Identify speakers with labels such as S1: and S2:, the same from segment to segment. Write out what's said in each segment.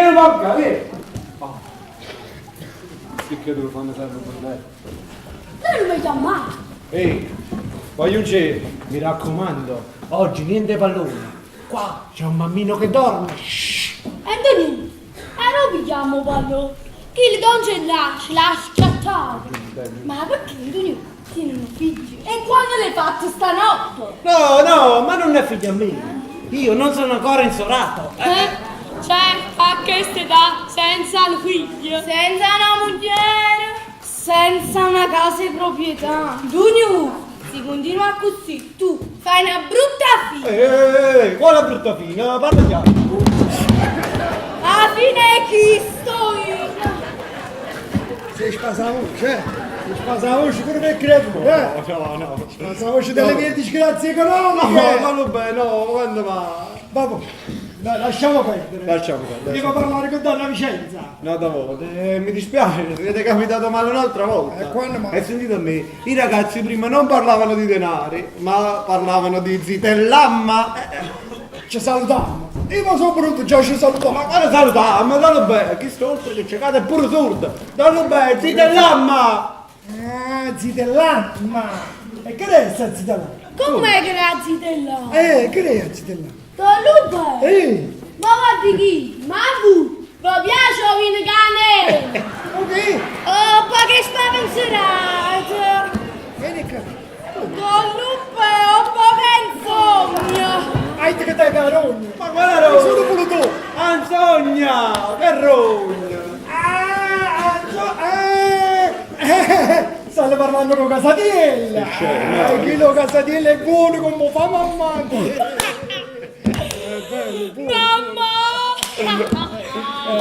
S1: vieni qua, vieni. Che devo fare sempre per lei?
S2: Lei non mi chiama.
S1: Ehi, voglio mi raccomando, oggi niente pallone. Qua c'è un mammino che dorme. Shhh.
S2: Antonino, non pigliamo pallo. Chi le donne l'ha scattato. Ma perché Antonino tiene un figlio? E quando l'hai fatto stanotte?
S1: No, ma non è figlia mia. Io non sono ancora insorato.
S2: Cioè, a che età, senza il figlio, senza una moglie, senza una casa di proprietà. Antonio, si continua così, tu fai una brutta fine.
S1: Quale brutta fine? Parla chiaro.
S2: Alla fine chi sto io?
S3: Se spasa la voce, se spasa la voce pure per credo,
S1: No.
S3: Spasa la voce delle mie disgrazie economiche.
S1: No, bene, no, quando va?
S3: Vabbè, dai, lasciamo perdere.
S1: Lasciamo perdere.
S3: Devo parlare con Donna Vicenza.
S1: No, da volte, mi dispiace, siete capitato male un'altra volta.
S3: Quando mai?
S1: Hai sentito a me? I ragazzi prima non parlavano di denari, ma parlavano di zitellamma.
S3: Ci salutiamo. Io mi sono pronto, già ci salutiamo.
S1: Ma quale salutiamo? Danno bene, chi sto oltre che cercate è pure sordo. Danno bene, zitellamma!
S3: Zitellamma. E che è sta zitellamma?
S2: Com'è che la zitella?
S3: Che è zitellamma?
S2: Tollupe! Ma guardi chi? Mabu! Mi piace o vino cane?
S3: Ok.
S2: Oh, ma che spaventurato!
S3: Vieni qua.
S2: Tollupe, ho po' che insonnia!
S3: Hai che dai carogna.
S1: Ma quale rogna?
S3: Sono pure tu.
S1: Anzogna! Che rogna!
S3: State parlando con Casatiella. Chi lo Casatiella è buono come fa mamma.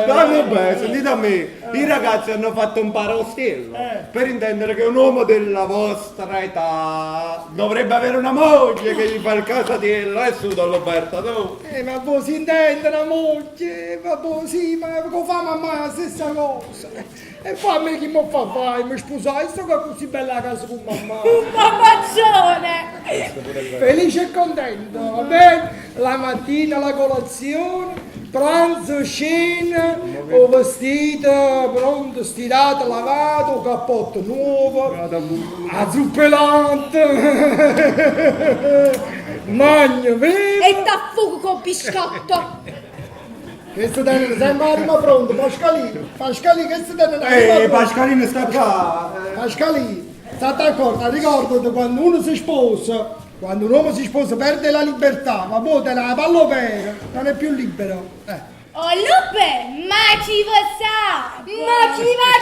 S1: Danno bene, sentite a me, i ragazzi hanno fatto un parostiello per intendere che un uomo della vostra età dovrebbe avere una moglie che gli fa il casatiello, e su Don Roberto, tu?
S3: Ma voi si intende la moglie, ma voi sì, ma come fa mamma la stessa cosa? E poi a me chi mi fa fare? Mi sposai, sto qua così bella a casa con mamma.
S2: Un papaccione!
S3: Felice e contento, va bene? La mattina la colazione, pranzo, cena, ho vestito, pronto, stirato, lavato, cappotto nuovo, la zuppelante, magno, vero?
S2: E da fuoco con biscotto!
S3: Questo deve sempre arriva pronto, Pascalì, questo deve arriva pronto.
S1: Pascalino sta qua.
S3: Pascalì, state d'accordo, ricordati quando uno si sposa, quando un uomo si sposa perde la libertà, ma poi te la pallopera, non è più libero.
S2: Oh Lupe, ma ci sa! Ma ci va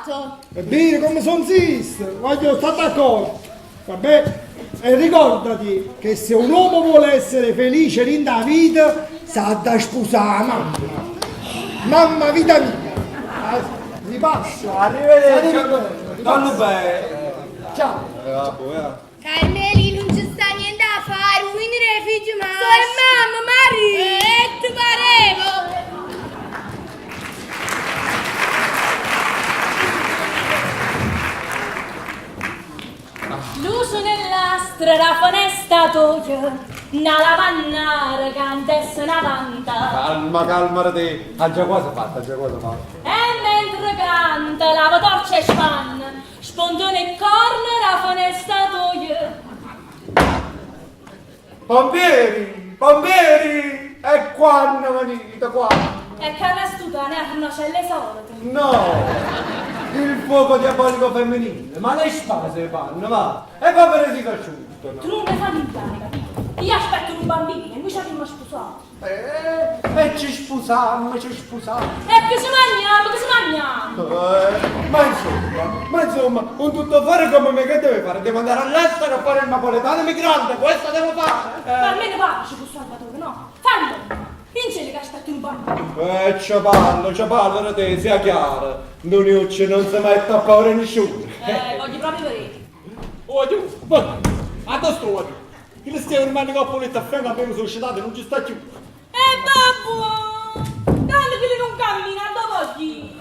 S2: chiamato!
S3: E dire come sono zisto, voglio stare d'accordo, vabbè? E ricordati che se un uomo vuole essere felice in da vita, sa da sposare mamma. Mamma vita mia. Ripassa.
S1: Arrivederci. Danno bene.
S3: Ciao.
S2: Carmeli, non ci sta niente a fare, unire figli ma... Sono mamma, Mari! E ti parevo!
S4: Luce nella strada fonestatoio, una lavannara cantessa una vanta.
S1: Calma te. Ha già quasi fatta,
S4: E mentre canta lava torce e spanna, spondone e corna la fonestatoio.
S1: Pompieri! E quando venite qua?
S4: E che restuta ne arnocelle solite.
S1: No! Il fuoco diabolico femminile, ma le spase fanno, va! E va bene si asciutto,
S4: Tu non mi fai pintare, capito? Io aspetto un bambino, invece che mi sposato.
S1: E ci spusammo.
S4: E che si mangiamo?
S1: Ma insomma, un tuttofare come me che deve fare? Devo andare all'estero a fare il napoletano migrante, questo devo fare!
S4: Per me ne parla, con Salvatore, no? Fallo! Vince che aspetto un bambino.
S1: Ci parlo, te, sia chiaro. Nunucci non si mette a paura nessuno.
S4: Voglio proprio vedere.
S1: Odio, adesso odio. Il stiamo rimane con la polizia a fianco, abbiamo società, non ci sta più.
S4: Babbo! Tanto che non cammina, dove oggi?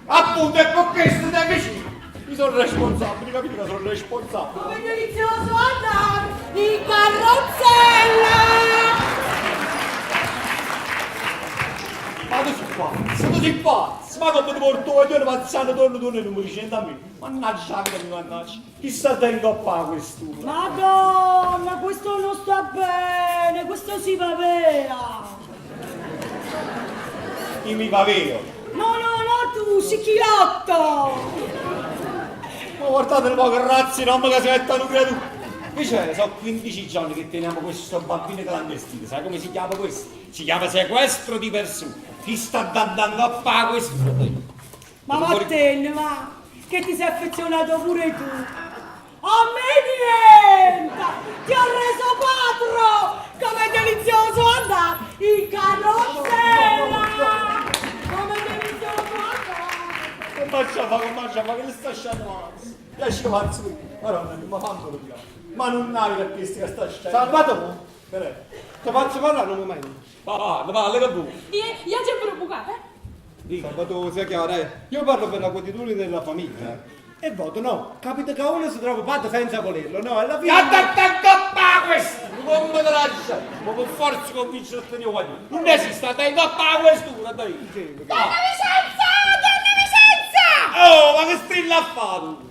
S1: Appunto, è per questo dai vicini. Io sono responsabile, capito che sono responsabile.
S2: Come delizioso andare in carrozzella!
S1: Ma tu sei pazzo, ma come ti porto io passando torno e non mi dicendo a me. Mannaggia, mannaggia, chi sta dentro a fare questo?
S2: Madonna, questo non sta bene, questo si pavea.
S1: Chi mi va vero?
S2: No, tu, Sicchiotto.
S1: Ma guardate un po' che razzi, non mi che si mettono credo. Invece sono 15 giorni che teniamo questo bambino clandestino, sai come si chiama questo? Si chiama sequestro di persone. Chi sta andando a fare questo?
S2: Ma vattene, va, che ti sei affezionato pure tu. A me niente! Ti ho reso patro! Come delizioso andare in carrozzella! Come delizioso andare!
S1: Come faccia, che le sta scendendo? Lasci mazzo qui. Guarda, ma fanno lo piano. Ma non navi per questi che sta scendendo.
S3: Salvato?
S1: Perché?
S3: Ti faccio parlare un momento.
S1: Parla che tu.
S4: Io c'è pure bucato,
S3: Salvatore, sia chiaro, io parlo per la consuetudine della famiglia. E voto no, capite che uno si trova padre senza volerlo, no? Alla fine.
S1: Attacca questo! Non mi lascia! Ma per forza convincere a tenere qua. Non esiste, attacca questo! Donna
S2: Vicenza!
S1: Oh, ma che strilla ha fatto?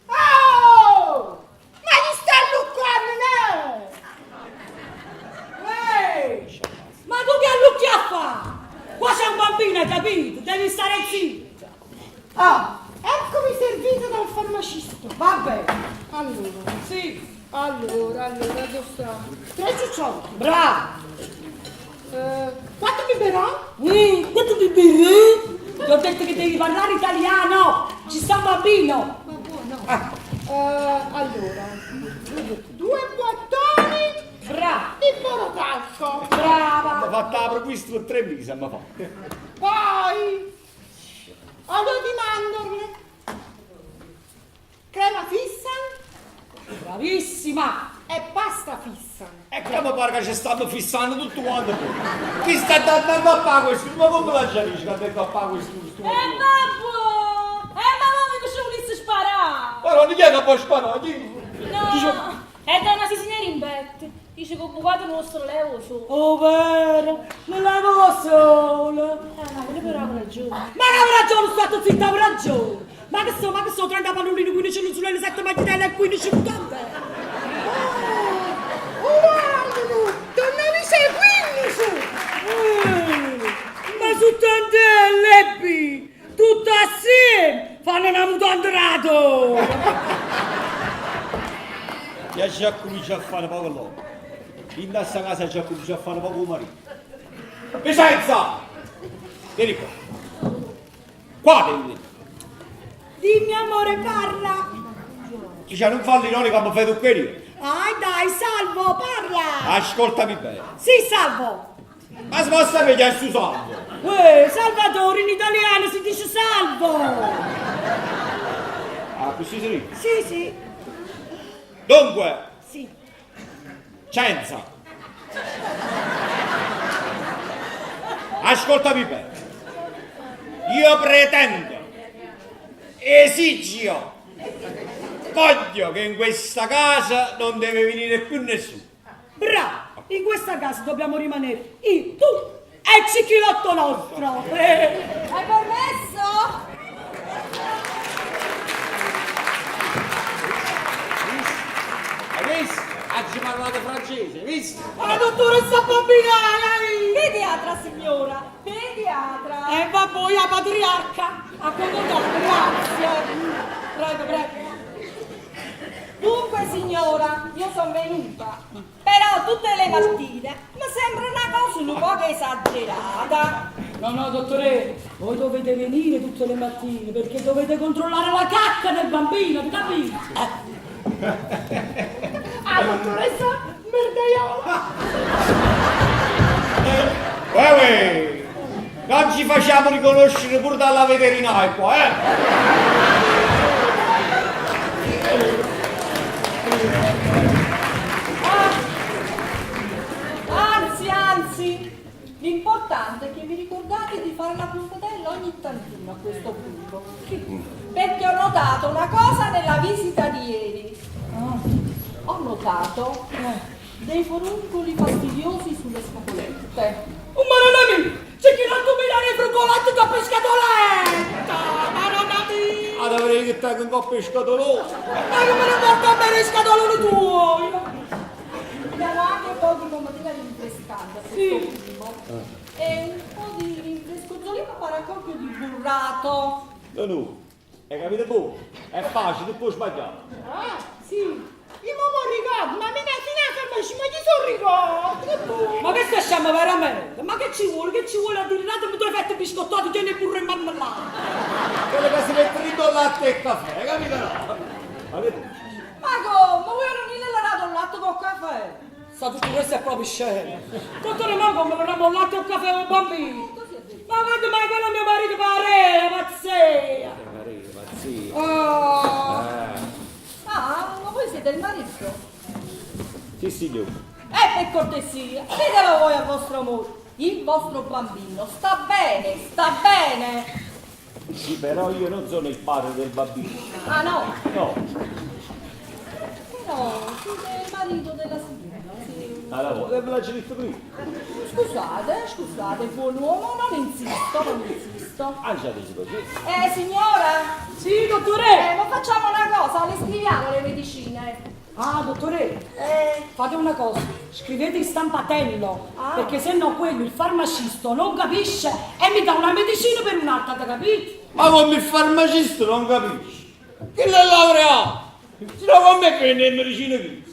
S2: Oh! Ma gli sta alluccando, Ehi! Ma tu che allucchi a fa? Qua c'è un bambino, hai capito? Devi stare zitto. Ah, eccomi servito dal farmacista. Va bene. Allora, sì. Allora, dove sta? 3 ciucciotti. Bravo. Quanto biberò? Quanto biberò? Ti ho detto che devi parlare italiano. Ci sta un bambino. Ma buono. Allora, 2 bottoni. Brava. Di borocalco. Brava.
S1: Mi ha fatto la provvista per 3 mesi, mi fa.
S2: Poi olio di mandorle, crema fissa, bravissima, e pasta fissa.
S1: E come pare che ci stanno fissando tutto quanto. Chi sta andando a fare questo? Ma come la gente che ha detto a fare questo?
S4: babbo! Mamma che ci volesse sparare!
S1: Ma non gli chiedo poi sparare.
S4: No, è da una sisina rimbette. Dice che ho bucato il nostro levo su.
S2: Oh vero, non l'avevo solo.
S4: Ma quello però ha ragione.
S2: Ma che avrà ragione, stato zitta, avrà ragione. Ma che so, 30 pannolini, 15 luzzolelle, 7 magliatelle e 15 mutande. Donna mi sei 15! Ma su tante lebbi, tutte assieme, fanno una mutandrato!
S1: E già comincia a fare poco l'uomo. In questa casa già comincia a fare poco marito. Vicenza! Vieni qua. Qua devi.
S2: Dimmi amore, parla!
S1: Dice non falli non come fai tu quelli.
S2: Dai, Salvo, parla!
S1: Ascoltami bene.
S2: Sì, Salvo!
S1: Ma sposta per gli su salvo.
S2: Salvatore, in italiano si dice Salvo!
S1: Ah, così si dice.
S2: Sì.
S1: Dunque,
S2: Sì.
S1: Cenza. Ascoltami bene. Io pretendo, esigio, voglio che in questa casa non deve venire più nessuno.
S2: Bravo! In questa casa dobbiamo rimanere io, tu e il cicchilotto nostro!
S4: Hai permesso?
S1: Hai visto? Oggi parlate francese, hai visto?
S2: Ma la dottoressa bambinana!
S4: Pediatra, signora, pediatra.
S2: Vabbè, la patriarca!
S4: Accomodato, grazie. Prego. Dunque, signora, io sono venuta. Però tutte le mattine mi sembra una cosa un po' esagerata.
S2: No, dottore, voi dovete venire tutte le mattine perché dovete controllare la cacca del bambino, ti capisci? Dottoressa merdaiola!
S1: Non ci facciamo riconoscere pure dalla veterinaria qua,
S4: Anzi, l'importante è che vi ricordate di fare la puntatella ogni tantino a questo punto. Perché ho notato una cosa nella visita di ieri. Ho notato dei foruncoli fastidiosi sulle scapolette.
S2: Ma non è mio! Ci
S4: che non dominare i frugolati da pescatoletta! Ma non capito!
S1: Ah, dovrei che te con coppia scatolosa.
S4: Ma non me ne porta bene i scatoloni tuoi! Abbiamo anche un po' di pomotina rinfrescante a questo primo. E un po' di rinfrescozzolino paracolpio di burrato.
S1: No, hai capito tu? È facile, tu puoi sbagliare.
S2: Ah, sì. Io non ricordo, ma mi ci sono ricordo.
S4: Ma che stai scemo veramente? Ma che ci vuole? Che ci vuole a dire? Datemi due fette biscottati, tieni il burro in marmellata.
S1: Quello che si mette lì con latte e caffè, capito no? Capito?
S4: Ma come? Voi non gli l'ha dato il latte con caffè? Sta tutto questo è proprio scemo. Dottore, ma come non abbiamo il latte o caffè con bambini? Ma guarda, ma quello mio marito pare, pazzia!
S1: Pazzia.
S4: Oh. Ah, ma voi siete il marito?
S1: Sì, signore.
S4: Per cortesia, ditelo voi al vostro amore. Il vostro bambino sta bene, sta bene.
S1: Sì, però io non sono il padre del bambino.
S4: Ah no?
S1: No.
S4: Però siete il marito della signora. Sì.
S1: Allora, che ve l'ha detto prima?
S4: Scusate, buon uomo, non insisto.
S1: Ah, già dici così.
S4: Signora? Sì, dottore? Ma facciamo una cosa, le scriviamo le medicine. Ah, dottore, fate una cosa, scrivete in stampatello, perché se no quello, il farmacista, non capisce e mi dà una medicina per un'altra, da capite?
S1: Ma come il farmacista non capisci? Che l'ha laureato? Se no con me prende le medicine qui.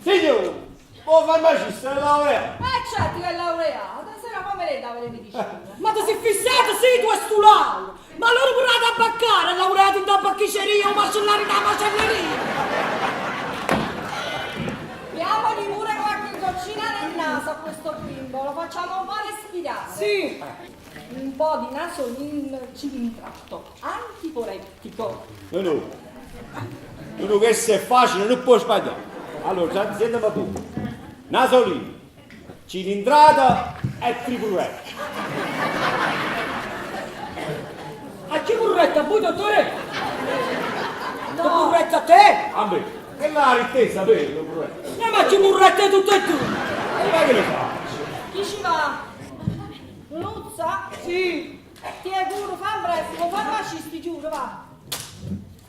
S1: Signore, il farmacista è laureato.
S4: Certo che è laureata, se no come le dava le medicine? Ma ti sei fissato, sì, tu e stu laurea! Ma loro pure a tabaccare, laureati in tabacchiceria o macellari da macelleria! Diamogli pure qualche goccina nel naso a questo bimbo, lo facciamo male spirare. Sì. Un po' di nasolin cilindratto, antiporettico.
S1: No, questo è facile, non puoi sbagliare. Allora, sentiamo tutto. Nasolino, cilindrata e tripuretta.
S4: A che burretta, voi dottore? No. Burretta a te?
S1: A me. E la rittesa per la burretta.
S4: Ma che burrette tutte e tu?
S1: Ma che le faccio?
S4: Chi ci va? Luzza? Sì. Ti è pure, fa presto, farmacisti, giuro, va.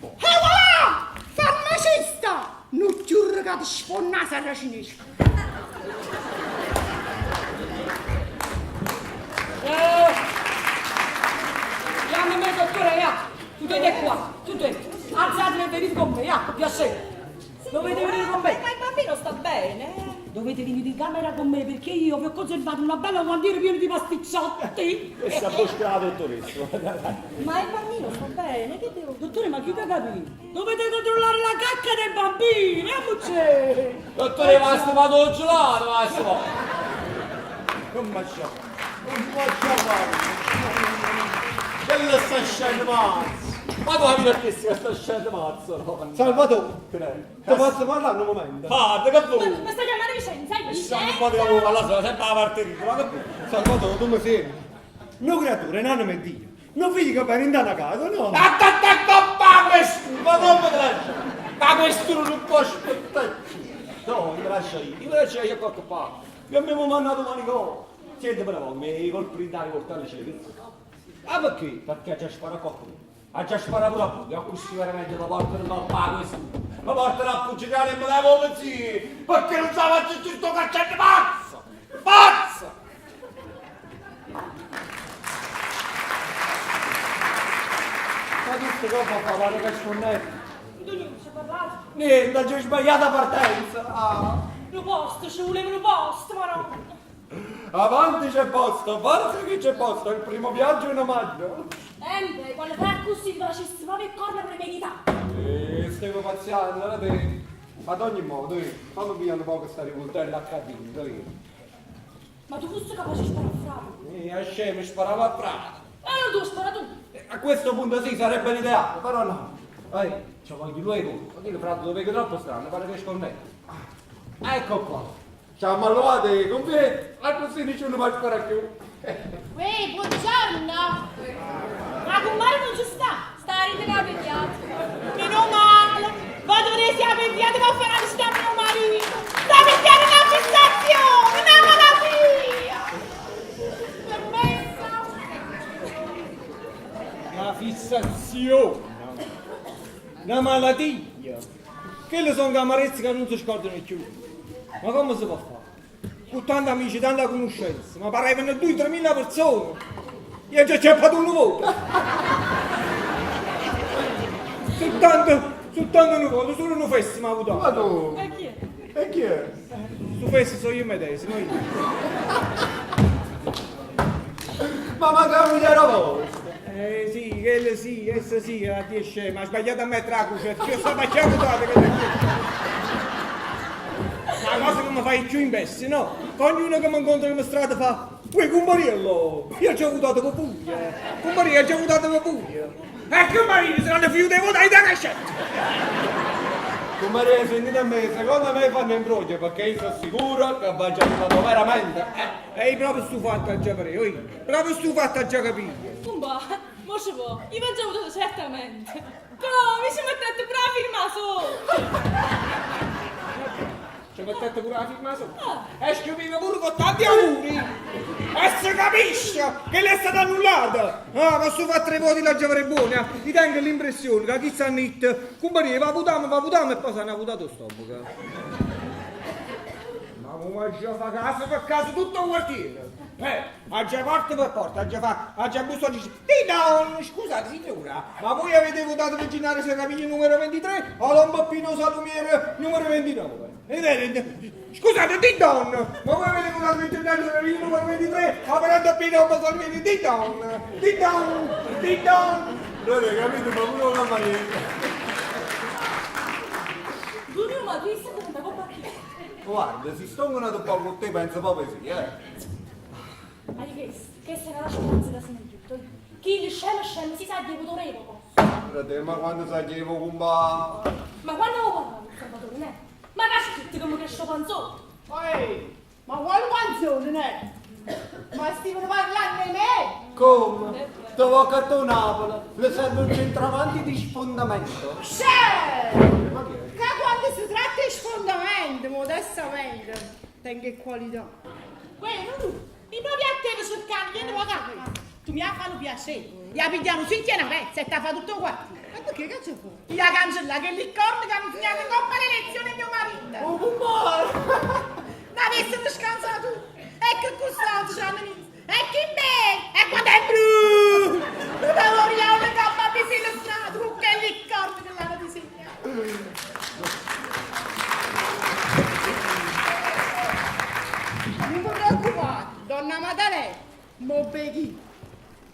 S2: E voilà! Farmacista! Non giuro che ti sfonna la cinese.
S4: Chiamami dottore, tu siete qua, tu siete. Alzate e venite con me, piacere. Dovete venire con me. Ma il bambino sta bene. Dovete venire in camera con me perché io vi ho conservato una bella guantiera piena di pasticciotti.
S1: Questa bosca la dottoressa.
S4: Ma il bambino sta bene, che devo? Dottore, ma chi te capito? Dovete controllare la cacca dei bambini, amucce!
S1: Dottore, basta, vado al gelato, basta. Non facciamo. Quello sta scendo mazzo. Ma tu capi perché sta scendo mazzo? No?
S3: Salvatore,
S1: Ti
S3: posso parlare un momento?
S1: Padre, che vuoi?
S2: Ma sta chiamando Vicenza, hai
S1: Siamo un po' di lavoro, alla sola, sempre la parte di ma che vuoi?
S3: Salvatore, tu mi segui? No creatura, non mi Dio. Non vedi che per andare a casa, no?
S1: Ma come te lascia? Ma questo non può aspettare. No, io me lascia io a qualche parte. Vi abbiamo mandato manicomio. Senti, bravo, mi col prindare portare le celirizzi. Ah, perché? Perché ha già sparato qualcuno. Ha già sparato pure a tutti, a così veramente la portano mal pago questo. La portano a puggicare e me la vuole sì. Perché non sa faccio tutto cacciare pazzo! Pazzo!
S3: Ma queste cose fa parlare che sconnetto.
S4: Tu non ci parlato?
S3: Niente, c'è sbagliata partenza. Ah.
S4: Un posto, ci voleva un posto, ma no.
S3: Avanti c'è posto, forza che c'è posto, il primo viaggio in omaggio.
S2: quando fai così ti facessi proprio il corno premedità.
S3: Stiamo pazziando, allora te. Ma ad ogni modo, fammi via un po' questa rivoltella a cadino,
S2: Ma tu fosse capace di sparare a frate?
S3: a scemo sparava a prato.
S2: Allora tu spara tu.
S3: A questo punto sì, sarebbe l'ideale, però no. Ci voglio due euro. Oddio, frate, lo vedo troppo strano, pare che sconnetto. Ecco qua. Ciao, malvate, confetti, a così nessuno va a sparare più.
S2: Uè, buongiorno! Ma comare non ci sta, sta a ridere pediatra. Meno male, vado che siamo pediatra per fare la visita a mio marito. Sta pediatra una fissazione, una malattia! Permessa!
S5: una malattia. Quelli sono camarezzi che non si scordano più. Ma come si può fare? Con tanti amici, tanta conoscenza, ma parevano 2-3 mila persone. Io già c'è fatto un voto. Soltanto un voto, solo una festa mi ha avuto.
S1: Ma tu?
S2: E chi è?
S1: E chi è?
S5: Su festa sono io medesimo, io.
S1: Ma manca un era vostro.
S5: Sì, quella sì, essa sì, la 10 ma ha sbagliato a mettere la cuccia, perché io sto facendo date che la una cosa che mi fai più in bestia, no? Ognuno che mi incontra in strada fa, uè, Cumbariello, io ci ho avuto con Puglia, Cumbariello ci ho avuto con Puglia. Che marito saranno figlio dei votati da cascetta.
S1: Come sentite a me, secondo me fanno imbroglio perché io sono sicuro che va già arrivato veramente.
S5: Ehi, proprio stufato a già capire, proprio stufato a già capire.
S2: Kumba, mo ci può, io ho già avuto certamente. Però mi ci mettete pure la firma sotto.
S5: Ci mettete pure la firma sotto. E scrivete pure con tanti auguri. E si capisce che lei è stata annullata. Ah, ma sto fatto 3 voti la giovane buona. Ti tengo l'impressione che chi sta nit, compagnia, va a e poi se ne ha votato lo stomaco. Ma come già fa caso per caso tutto il quartiere? Ha già porta per porta, ha già bustato e dice, scusate signora, ma voi avete votato Virginario Serrapigli numero 23 o Lomboppino Salumiere numero 29? Scusate, Didon, ma voi avete votato Virginario Serrapigli numero 23 o Perandoppino Salumiere? Didon!
S1: Non avete capito, ma uno non fa niente.
S2: Giulio, ma tu stai con la partita.
S1: Guarda, si stongono un po' con te, penso proprio sì,
S2: Ma di questa è la speranza da sempre. Chi il scemo si sa di potorevo.
S1: Frate, ma quando sai che io comba...
S2: Ma quando lo parla il Salvatore, ne? Ma casciutti come che sto panzone.
S6: Ehi, ma quale canzone, ne? Ma stiamo parlando di me?
S1: Come? Stavo a Napoli, le serve un centravanti di sfondamento.
S6: C'è!
S1: Ma che è?
S6: Che quando si tratta di sfondamento, modestamente, tengo che qualità.
S2: Quello tu, i propri a te sul cambio, non lo tu mi ha fatto piacere. Gli ha pigliato sinti una pezza e ti ha fatto tutto qua.
S6: Ma perché cazzo fa?
S2: Gli ha cancellato che l'iccorno che ha insegnato in coppa le lezioni mio marito.
S1: Oh, mamma!
S2: Ma avessimo scansato tu. E che costanzo c'hanno iniziato. E che bello! E quando è blu! Tu lavoriamo le gambe a pipilostrato con che l'iccorno che l'hanno disegnato.
S6: Non vi preoccupate, donna Maddalena, mo beghi.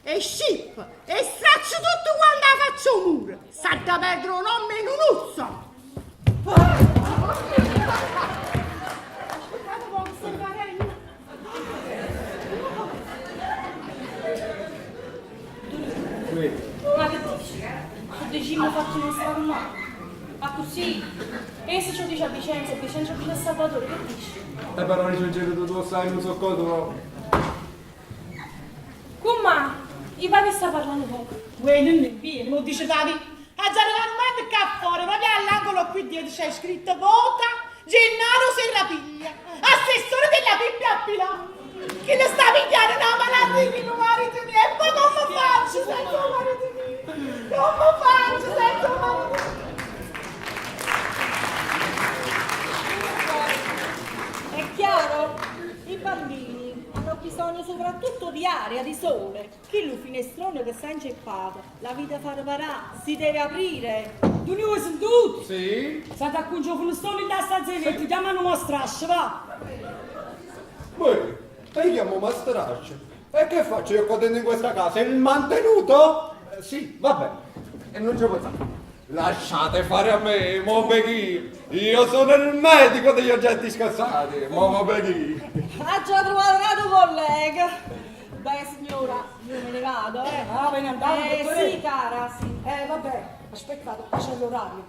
S6: E scip, e straccio tutto quando la faccio un muro. Sa da perdere un nome in un'uzza.
S2: Ma che dici? Che decimo fatto uno strano male. Ma così? E se ci dice a Vicenza e Vicenza dice a Salvatore, che dici?
S1: Però ricevete tu sai, non so cosa.
S2: Come? I papi sta parlando poco.
S6: Uè, non è vero, lo dice Davi. Ha già arrivato il qua fuori, proprio all'angolo qui dietro c'è scritto vota Gennaro Serrapiglia, assessore della Bibbia a Pilano. Che lo sta pigliando una malattia di mio marito mio. E poi come faccio senza marito mio? Come faccio senza marito mio?
S4: È chiaro? I bambini hanno bisogno soprattutto di aria, di sole. Chi lo finestrone che sta inceppato, la vita farvarà, si deve aprire.
S6: Tu ne vuoi tutti?
S1: Sì?
S6: State a cungio con stone in sta e ti chiamano una strascia, va?
S1: Poi, io chiamo Masteraccio. E che faccio io qua dentro in questa casa? Il mantenuto? Sì, vabbè. E non ce lo faccio. Lasciate fare a me, mo beghi. Io sono il medico degli oggetti scassati, mo beghi.
S4: Ha già trovato una tua collega. Beh signora, io me ne vado,
S6: Ah, ve ne andate, dottore?
S4: sì cara, sì. Vabbè, aspettate, c'è l'orario.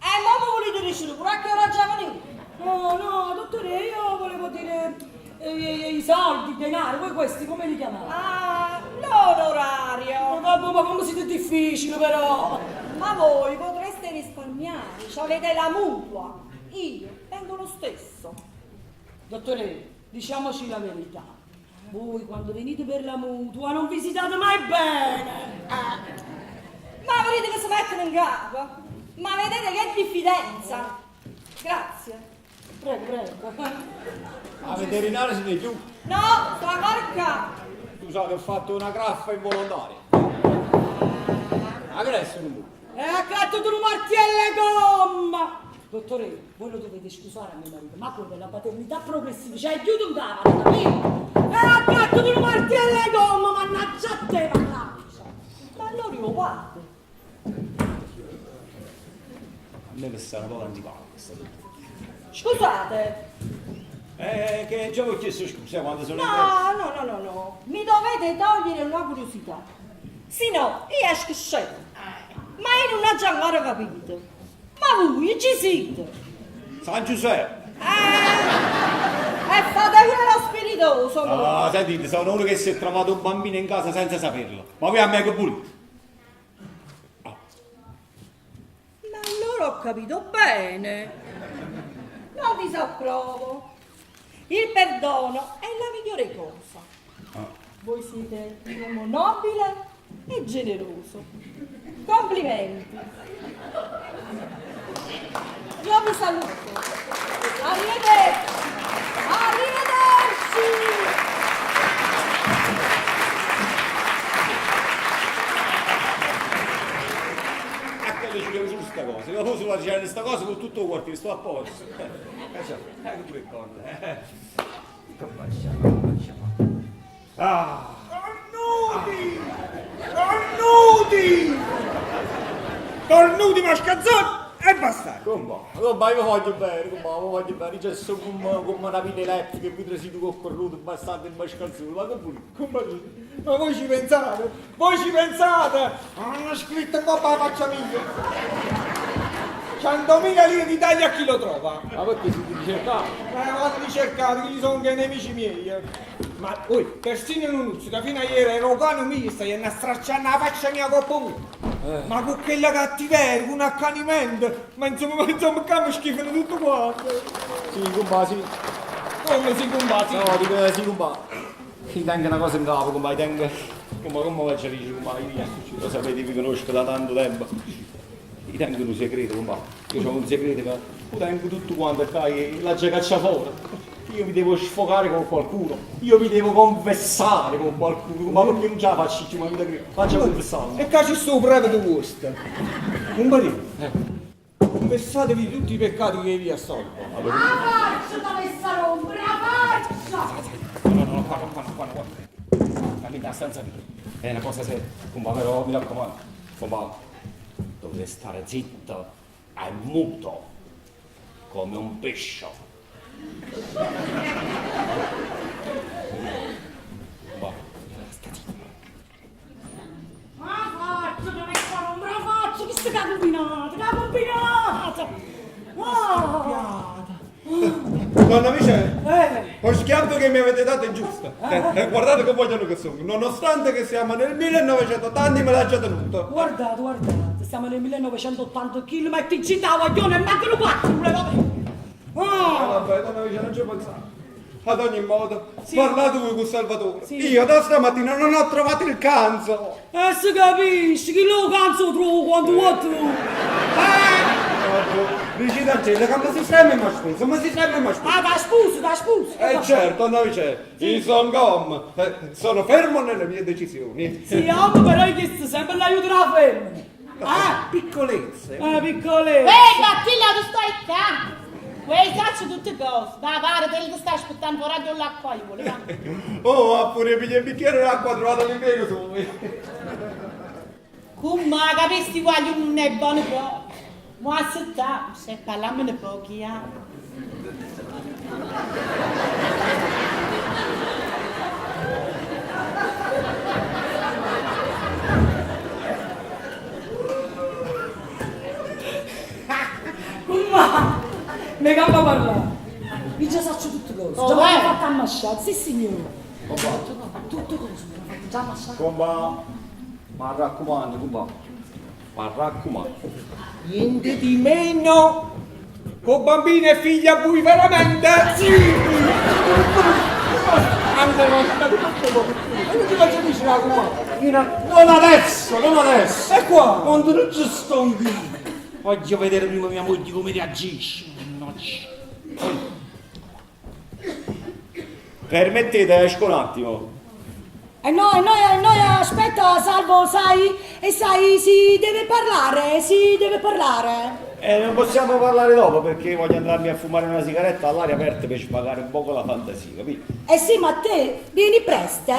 S4: Ma mi volete dire pure a che ora già venuto?
S6: No, dottore, io volevo dire i soldi, i denari, voi questi come li chiamate?
S4: Ah, l'onorario.
S6: Ma come siete difficili però!
S4: Ma voi potreste risparmiare, avete la mutua. Io tengo lo stesso.
S6: Dottore, diciamoci la verità. Voi quando venite per la mutua non visitate mai bene.
S4: Ma volete che si mettono in capo? Ma vedete che diffidenza? Grazie. Prego, prego.
S1: La veterinaria si vede giù.
S4: No, sta corca.
S1: Tu sai che ho fatto una graffa involontaria. Ma che adesso non vuoi?
S6: E accatto tu un martello gomma! Dottore, voi lo dovete scusare a mio marito, ma quello è la paternità progressiva, cioè chiudo un tavolo, capito? E accatto tu un martello gomma, mannaggia a te, mannaggia!
S4: Ma allora io guardo.
S1: A me mi sta un po' antipatico questa dottoressa.
S4: Scusate.
S1: Che già vi ho chiesto scusa quando sono
S4: No. Mi dovete togliere una curiosità. Se no, io esco scemo. Ma io non ho già ancora capito. Ma voi ci siete?
S1: San Giuseppe!
S4: E fate che lo spiritoso.
S1: Ah, sentite, sono uno che si è trovato un bambino in casa senza saperlo. Ma voi a me che volete?
S4: Ma allora ho capito bene. Non disapprovo. Il perdono è la migliore cosa. Voi siete un uomo nobile e generoso. Complimenti. Io vi saluto. Arrivederci. Arrivederci.
S1: Ci devo su questa cosa, io posso fare questa cosa con tutto il quartiere, sto a posto. Ecco pure con. Ah!
S5: Cornuti mascazzoni e basta.
S1: Comba, io voglio bene, c'è solo come una pila elettrica e vedere se tu con cornuto bastante il mascalzone, ma che pure?
S5: Ma voi ci pensate? Hanno scritto in coppa la faccia mia. 100.000 lire di taglia a chi lo trova.
S1: Ma perché si ti ricercava?
S5: Vado ricercato, che gli sono anche nemici miei. Ma poi, persino in un da fino a ieri ero cano mio, stai a stracciare la faccia mia coppa mia. Ma con quella cattiveria, con un accanimento, ma insomma che mi schifano tutto quanto.
S1: Sì, comba, sì.
S5: Come si combatti?
S1: No, dico sì, comba. Ti tengo una cosa in capo, comba, ti tengo. Come faccio a dire, comba, lo sapete, vi conosco da tanto tempo. Ti tengo un segreto, comba. Io ho un segreto che lo tengo tutto quanto e la caccia fuori. Io mi devo sfogare con qualcuno, io mi devo confessare con qualcuno, ma perché non ce la faccio, ma mi credo, faccio confessare.
S5: E qua ci sto breve di questo. Un barino. Confessatevi tutti i peccati che vi assolvo.
S6: La faccia dove sta rompere, la faccia!
S1: No, qua. Fammi da stanza mia. È una cosa seria. Comba, però mi raccomando. Comba, dovete stare zitto e muto, come un pesce. Comba, sta zitto.
S6: La faccia dove sta rompere, la faccia! Chi sta combinata?
S1: Donna Michele, lo schiaffo che mi avete dato è giusto. Guardate che vogliono che sono. Nonostante che siamo nel 1980 me l'ha già tenuto.
S6: Guardate, siamo nel 1980 km in città, guaglione, e mancano 4,
S1: Vabbè, donna Michele, non ci pensare. Ad ogni modo,
S6: Sì.
S1: parlate voi con Salvatore.
S6: Sì.
S1: Io da stamattina non ho trovato il canzo.
S6: Si capisce, chi lo canzo trovo quando vuoi tu?
S1: Dici da te, che mi si sembra mai sposo, ma si sembra mai sposo.
S6: Ah, da spuso.
S1: Certo, donna Michele, io sono com. Sono fermo nelle mie decisioni.
S6: Sì, però hai chiesto sempre l'aiuto della femmina.
S1: Piccolezze.
S6: Piccole.
S2: Matilda, tu stai qua! Quei cacci tutte cose. Va, pare, te li stai aspettando fuori dall'acquaio, va.
S1: Oh, ha pure il bicchiere d'acqua trovato l'impiego su.
S2: Come capisti quali non è buono proprio? Ma se parliamo pochi,
S6: Mi cambia parlare. Io già faccio tutte cose.
S2: Oh,
S6: Già mi
S2: vai.
S6: hanno fatto ammasciare, sì signore. Tutte cose, mi hanno fatto già ammasciare.
S1: Comba, ma raccomando, comba. Ma raccomando.
S5: Niente di meno. Con bambini e figli a voi veramente. Sì. E non ti faccio dire la Kuma.
S3: Non adesso, non adesso.
S5: E qua?
S3: Quando non ci sto in qui. Voglio vedere prima mia moglie come reagisce. Mannaggia.
S1: Permettete, esco un attimo.
S4: E noi, aspetta, Salvo, sai, si deve parlare.
S1: Non possiamo parlare dopo perché voglio andarmi a fumare una sigaretta all'aria aperta per spagare un poco la fantasia, capito?
S4: Eh sì, ma te, vieni presto,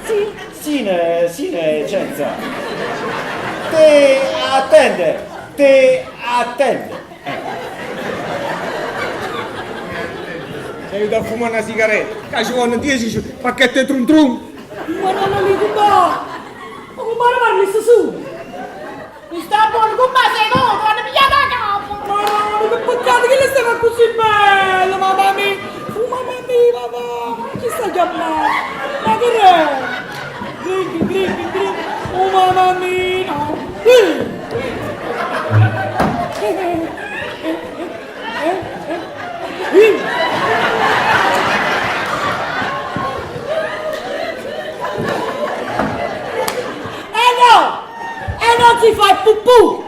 S4: Sì.
S1: Sine, Cenza. Te attende.
S5: Sei da fumare una sigaretta. Che ci vogliono 10 pacchetti trum trum.
S4: Ma non è lì, ma come parli su?
S6: Mi sta buono con me sei voto, hanno pigliato a capo.
S4: Ma che peccato che le stava così bello, mamma mia, chi sta chiamando? Ma che è? Gringi, oh mamma mia, non si fa il pupù!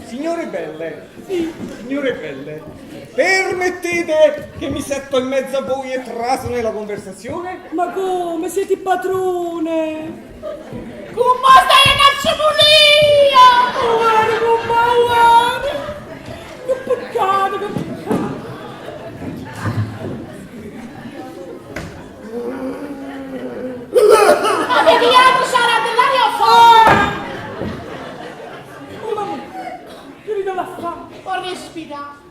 S5: Signore belle, permettete che mi setto in mezzo a voi e traso nella conversazione?
S4: Ma come? Siete il padrone?
S6: Come stai in acciapulia?
S4: Guarda! Che peccato, che peccato!
S6: Ma vediamo sarà dell'aria fuori!
S4: Oh mamma, che mi dà la fame!
S6: Ho respirato.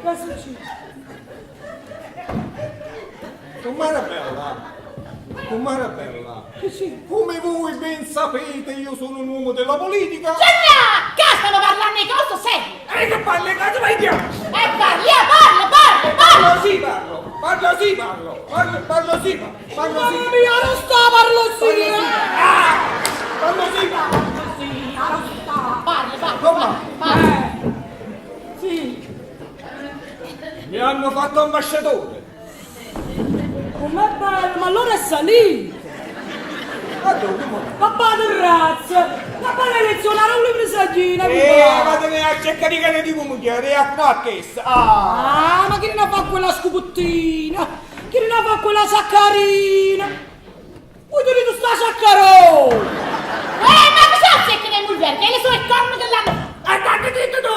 S4: Che succede?
S5: Comare bella,
S4: Che c'è?
S5: come voi ben sapete io sono un uomo della politica.
S6: Gianna! Che stanno parlando di cose serie!
S5: E che parli, cazzo vai via!
S6: Parla!
S5: Parlo sì.
S4: Mamma mia, non sta parlo sì!
S6: Parla!
S4: Sì!
S5: Mi hanno fatto ambasciatore.
S4: Com'è bello, ma allora è salito!
S5: Ma dove?
S4: Papà del razzo! Papà l'elezionare un presagina!
S5: Vattene a cercare i cani di comunità, a knacchessa.
S4: Ah, ma chi ne fa quella scuputtina? Chi ne fa quella saccarina? Vuoi dire tu sta saccarò?
S6: Ma cosa c'è che le mugliere? Che le sue corna dell'anno?
S5: Andate dite tu!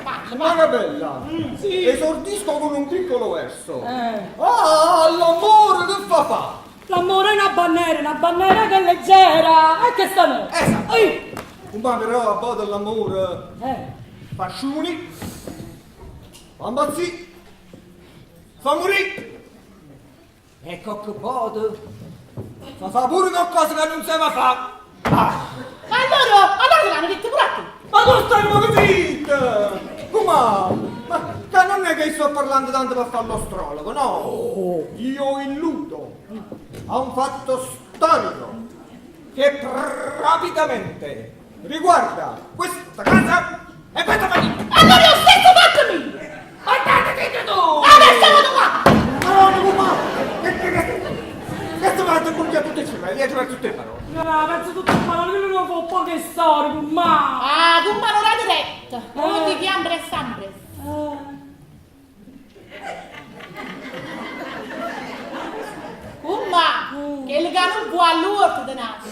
S6: Parla!
S5: Bella, sì. Esordisco con un piccolo verso.
S4: Eh.
S5: L'amore che fa?
S4: L'amore è una bandiera che è leggera. E che sta no?
S5: Esatto.
S4: Ehi.
S5: Ma però a po' dell'amore fa sciuni, fa impazzì, fa morì. E coccopodo fa pure qualcosa che non si va fa.
S6: Ma allora l'hanno detto pure a te?
S5: Ma tu stai muovendo zitta! Come? Ma che non è che sto parlando tanto per fare l'astrologo, no! Io illudo a un fatto storico che rapidamente riguarda questa casa e questa famiglia!
S6: Allora è lo stesso fatto mio!
S5: Andate dite tu!
S6: Adesso vado qua!
S5: Ma che sto facendo il bucchio a tutte insieme, riesci a tutte le parole.
S4: No, penso tutto il parole che non fa un po' che storico, ma.
S6: Ah, tu ma non hai diretta! Non ti chiambres sempre! Che il che non può all'urto di nato!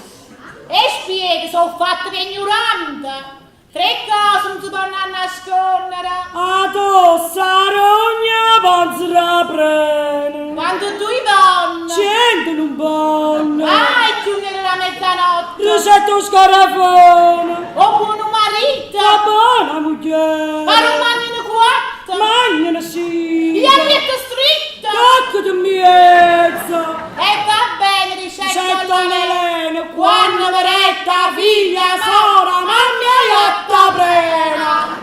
S6: E spieghi, sono fatto che ignorante! Tre cose non si possono nascondere!
S4: A tu, sarogna, panzera prene.
S6: Quando tu i donna!
S4: 100 non bonne.
S6: Vai, chiudere la mezzanotte!
S4: Ricetto scarafone.
S6: O buono marito!
S4: La buona moglie.
S6: Ma non mangiano quattro!
S4: Magnano sì.
S6: Gli amici stritto!
S4: Cacco di miezza.
S6: E va bene, ricetto
S4: Ricetto
S6: all'aleno!
S4: all'aleno. Quando veretta figlia, sora, mamma e otta prena.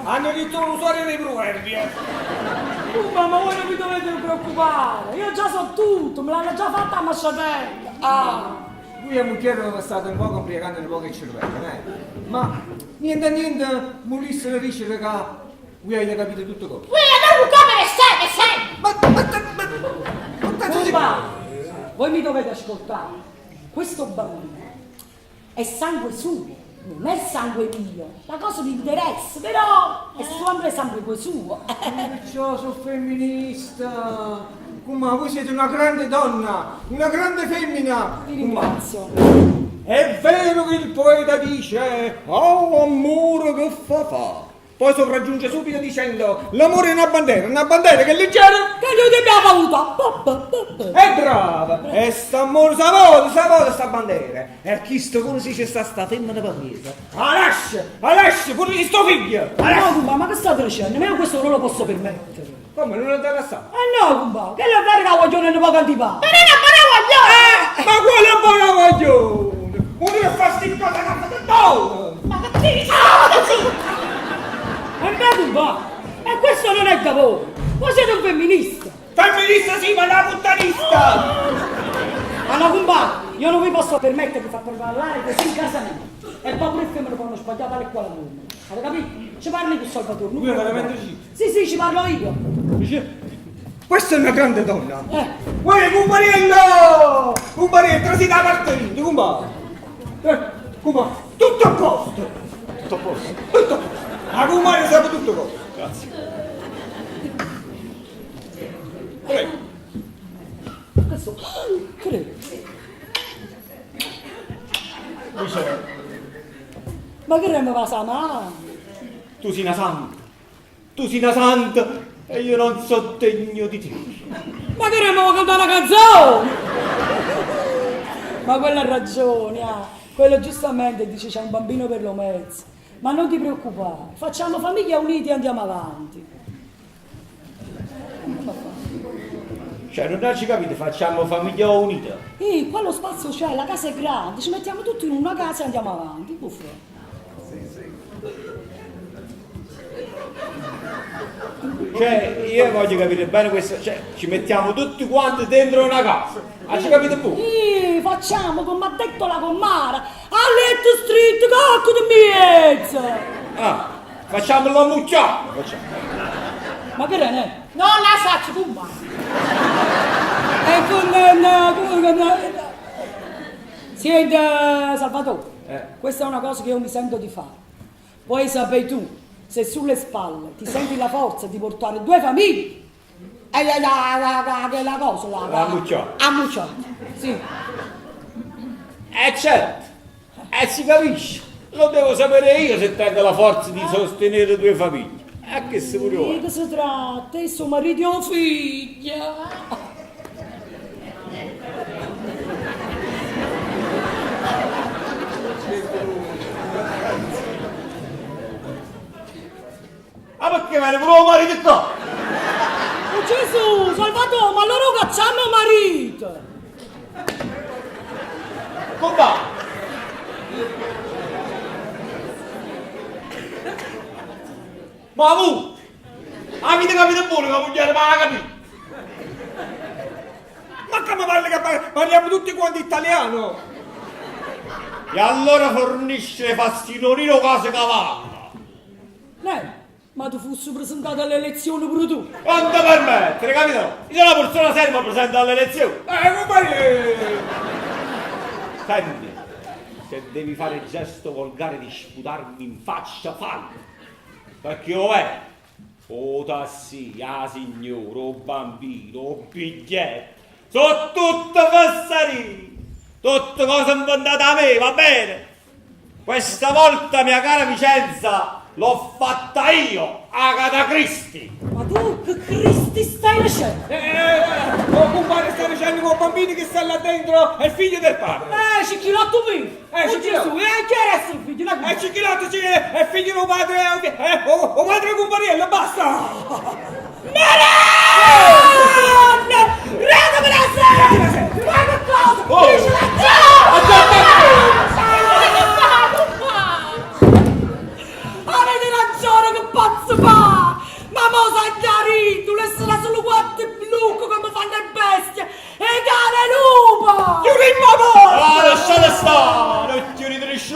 S5: Hanno detto l'usuario dei proverbi,
S6: Ma voi non vi dovete preoccupare, io già so tutto, me l'hanno già fatta a masciatella. Ah.
S5: Lui è mucchiero stato un po' complicato un po' che cervello, ma niente, Mulisse ne dice che voi avete capito tutto cosa.
S6: Voi mi dovete ascoltare, questo bambino è sangue suo, non è sangue mio, la cosa mi interessa, però è sempre sangue suo.
S5: Perciò sono femminista. Come voi siete una grande donna, una grande femmina.
S6: Ti ringrazio.
S5: È vero che il poeta dice oh amore che fa. Poi sopraggiunge subito dicendo l'amore è una bandiera che è leggera.
S6: Che noi abbiamo avuto.
S5: È brava. E sta amore sa sta bandiera. E chi sto come si dice sta femmina paese. Alascia, pure di sto figlio.
S6: No, Cumba, ma che state dicendo? Ma io questo non lo posso permettere.
S5: Come non lo dai lasciare?
S6: No, Cumba, che lo fare la guaglione non può antipare.
S5: Ma quale buona guaglione? Uno che fa sti cose che fa tutto.
S6: Ma che dici? Cumba, e questo non è da voi. Voi siete un femminista.
S5: Femminista sì, ma una puttanista.
S6: Allora, Cumba, io non vi posso permettere di far parlare così in casa mia. E poi pure me lo fanno sbagliare tale quale nome. Avete capito? Ci parli con Salvatore.
S5: Lui è veramente sì.
S6: Sì, ci parlo io.
S5: Questa è una grande donna. Uè, Cumbariello! Cumbariello, si dà partorito, Cumba. Cumba, tutto a posto. Tutto a posto. A Cumbariello siamo tutto a posto. Grazie. Prego.
S6: Adesso, prego. Ma che remo va sa
S1: Tu sei una santa e io non so degno di te.
S6: Ma che remo va cantare una canzone? Ma quella ha ragione, quello giustamente dice c'è un bambino per lo mezzo. Ma non ti preoccupare, facciamo famiglia uniti e andiamo avanti.
S1: Cioè, non ci capite, facciamo famiglia unita.
S6: Qua lo spazio c'è, la casa è grande, ci mettiamo tutti in una casa e andiamo avanti. Buffo.
S1: Cioè, io voglio capire bene questo, cioè, ci mettiamo tutti quanti dentro una casa. Ci capite voi?
S6: Facciamo come ha detto la commara, a letto stretto, cocco di mezzo.
S1: Facciamo la mucciata.
S6: Ma che è?
S4: Non la saccio, Cumba.
S6: Senti, Salvatore, questa è una cosa che io mi sento di fare. Poi saprai tu, se sulle spalle ti senti la forza di portare due famiglie, la cosa là.
S1: La mucciata.
S6: A mucciata, sì.
S1: Certo, si capisce. Lo devo sapere io se tengo la forza di sostenere due famiglie. Che si pure
S6: Di che si tratta? E suo marito o figlia?
S1: Perché me ne volevo marito qua?
S6: Oh Gesù, Salvatore, ma loro cacciamo marito!
S1: Com'è? Ma tu? Avete capito buono che vogliate, ma la capito?
S5: Ma come parli che parliamo tutti quanti italiano?
S1: E allora fornisce fastinolino cose cavallo.
S6: Ma tu fossi presentato alle elezioni pure tu?
S1: Quanto permettere, capito? Io sono una persona seria ma presente alle elezioni.
S5: Compagni!
S1: Senti, se devi fare il gesto volgare di sputarmi in faccia, fallo. Perché io è o tassi, a signora, o bambino, o biglietto, sono tutte fessarine, tutte cose inventate a me, va bene? Questa volta, mia cara Vicenza, l'ho fatta io, Agatha Christie.
S6: Ma tu che Cristi stai facendo?
S5: Compare sta dicendo con bambini che sta là dentro è il figlio del padre.
S6: Cicchilotto mio!
S5: Cicchilotto.
S6: Gesù, chi era il figlio?
S5: Cicchilotto, sì, è il figlio del padre, o padre Compariello, basta!
S6: Madonna! Rada per la sera! Ma che cosa? Dice avete ragione, che pazzo fa! Ma mo' sai chiarito, le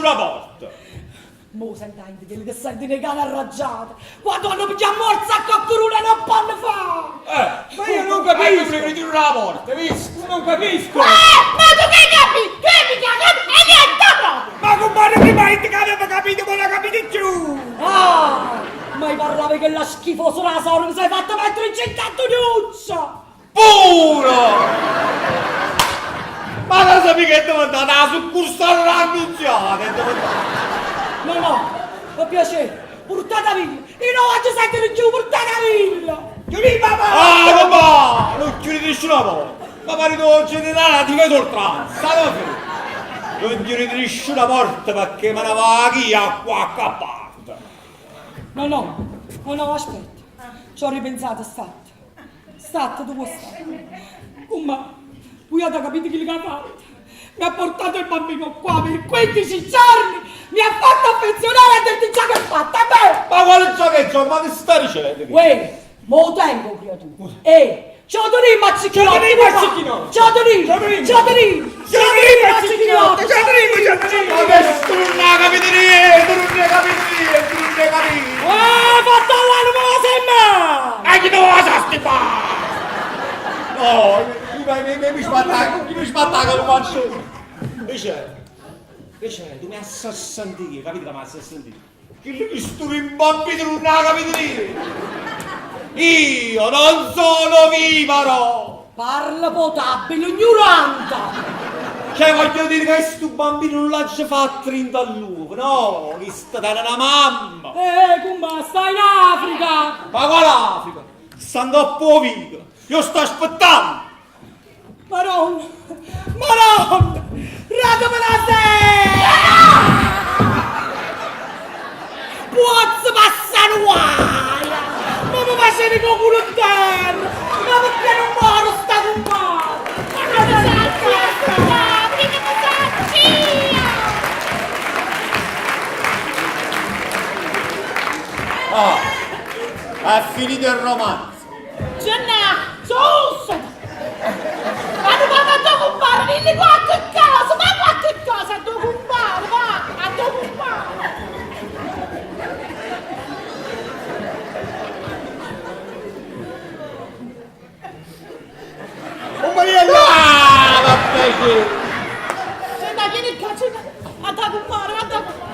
S1: una porta.
S6: Mo sentite quelli che senti le cane arraggiate. Quando hanno pigliato morsa a coccorone non fanno fa!
S5: Ma io non capisco! Io ritiro la porta, visto? Non capisco!
S6: Ma tu che capi? Che mica capi? E niente proprio!
S5: Ma compare prima che aveva capito, ma non capite più!
S6: Ah! Ma parlavi che la schifosa la sorda mi sei fatta mettere in cent'anto nuccia!
S1: Puro! Ma non sapevi che devo andare alla succursale dell'ambizione?
S6: No, per piacere, portata via! Io non voglio sentire più, portata via!
S5: Chiudi papà!
S1: Ah, papà! Non chiudi nessuna porta! Ma marito generale ti vedo oltranza, non chiudi nessuna porta perché me ne va via qua a parte!
S6: No, aspetta. Ci ho ripensato, state, tu puoi stare. Ma, voi avete capito che gli ha fatto? Mi ha portato il bambino qua per 15 giorni! Mi ha fatto affezionare a dirti ciò che ha fatto a me!
S1: Ma quale gioco ma che stai dicendo?
S6: Uè, mo tengo, creatura. Ciao Torino, mazzicchinotti! Ciao Torino, mazzicchinotti!
S1: Ma che strunna capite niente, non ne capite!
S6: Fatto all'anima sembra!
S1: E chi dove va a stipare? No, mi spattaca lo faccio! Invece, tu mi hai sentito, capite che mi hai sentito? Che mi sto in bambino non la capite niente! Io non sono vivaro!
S6: Parla potabile, ignorante!
S1: Cioè voglio dire che questo bambino non l'ha già fatto 30 all'uovo, no, che sta da una mamma!
S6: Come stai in Africa?
S1: Ma quale Africa? Stanno a po' vita, io sto aspettando!
S6: Madonna! Radamela sei! Puozzo passare guaia! Ma mi facevi con culo in terra! Ma perché non muoro sta compagna? Ma non
S1: È finito il romanzo!
S6: Gianna! Giusto! Ma tu vai a tuo compare, dimmi qualche cosa! Ma qualche cosa a tuo compare, va! A tuo compare!
S1: Un maniello! Ah, vabbè che...
S6: Gianna, vieni qua, Gianna! A tuo compare, a tuo compare!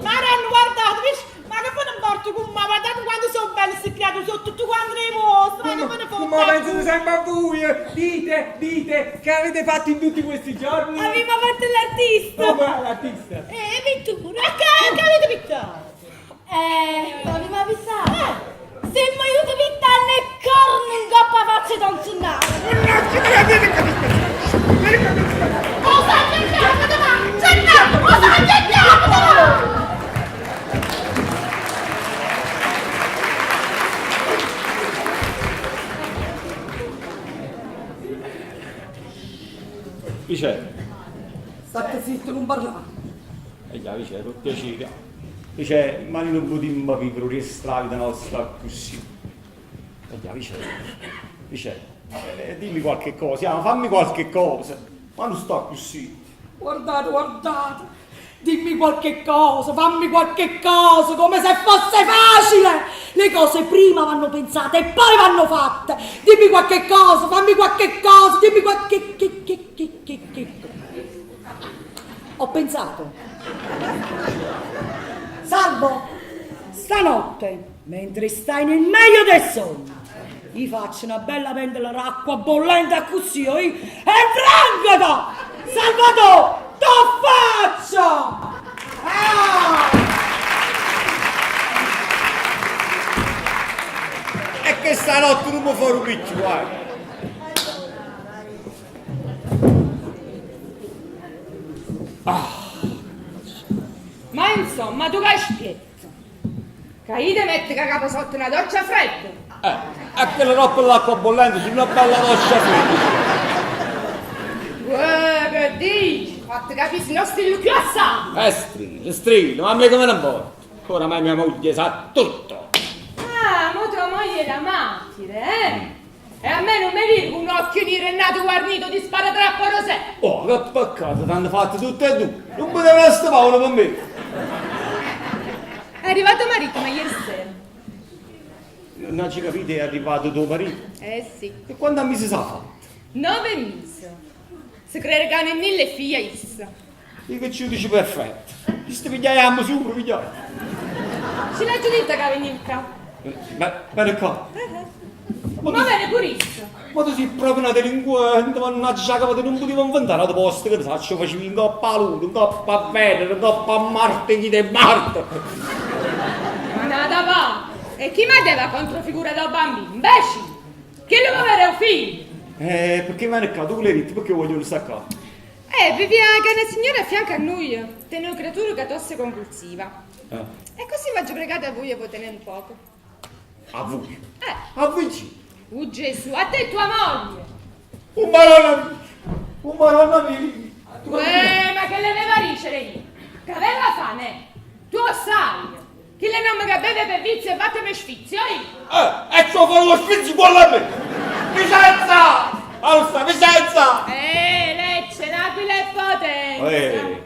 S6: Ma hanno guardato, ma che poi non porto con me, guardate quanto sono belli questi creati, sono tutti quanti nei vostri, ma che poi ne fanno?
S5: Ma pensate sempre a voi, dite, che avete fatto in tutti questi giorni?
S2: Abbiamo fatto l'artista.
S5: Come l'artista?
S2: Pittura.
S6: Ma che avete pittato?
S2: Abbiamo pensato. Se mi aiuti a pittare le corna in coppa faccio toncinare. Cosa andiamo davanti? Gianna, cosa andiamo davanti?
S1: Dice,
S6: State zitto, non parlare.
S1: già, dice, per piacere. Dice, ma noi non potremmo vivere le strade nostra così. Già, dice, dimmi qualche cosa, fammi qualche cosa. Ma non sto così.
S6: Guardate, dimmi qualche cosa, fammi qualche cosa, come se fosse facile. Le cose prima vanno pensate e poi vanno fatte. Dimmi qualche cosa, fammi qualche cosa, dimmi qualche... Ho pensato. Salvo, stanotte, mentre stai nel meglio del sonno, gli faccio una bella pentola d'acqua bollente così e frangata! Salvatore, t'ho faccio!
S1: E che stanotte non mi fa un piccio, guarda.
S4: Ma insomma, tu che spiezzo? Che io ti metti che capo sotto una doccia fredda?
S1: E quella roba l'acqua bollente su una bella doccia fredda.
S2: dici? Fatti capire, se no stillo più assai.
S5: Strillo, ma a me come non porta? Oramai mia moglie sa tutto.
S2: Ah, mo tua moglie è la martire, eh? E a me non mi dico un occhio nero nato guarnito di sparatrappo rosè.
S5: Oh, che peccato, t'hanno fatto tutte e due. Non poteva essere Paolo per me.
S2: È arrivato marito, ma ieri sera.
S5: Non ci capite, è arrivato tuo marito.
S2: Sì.
S5: E quando mi si sa fatto?
S2: 9 mesi. Si crede che hanno mille figlie issa.
S5: Io che ci dici perfetto. Ci sti pigliaiamo su, pigliamo.
S2: Ce l'ha giudita che veniva qua.
S5: Bene qua.
S2: Ma bene pure issa.
S5: Ma tu sei proprio una delinquente, mannaggia che non potevo inventare ad posto che faccio, facevi in coppa a Luna, in coppa a Venere, in coppa a Marte, chi te Marte.
S2: Ma nada va. E chi mi deve controfigura da bambino? Invece, chi lo vuole avere un figlio?
S5: Perché viene qua, tu vuoi riti, perché voglio staccare?
S2: Vivia che una signora a fianco a noi, tiene una creatura che tosse compulsiva. E così mi ha pregato a voi e voi tenere un poco.
S5: A voi? A voi sì.
S2: Gesù, a te e tua moglie.
S5: Un maronna mia.
S2: Ma che le aveva ricere io? Che aveva fame? Tu sai. Chi le nome che beve per vizio e batte per sfizio, io?
S5: E ciò fa lo spizio buono a me. Vicenza! Allora, Vicenza!
S2: Lecce, l'aquila è potente.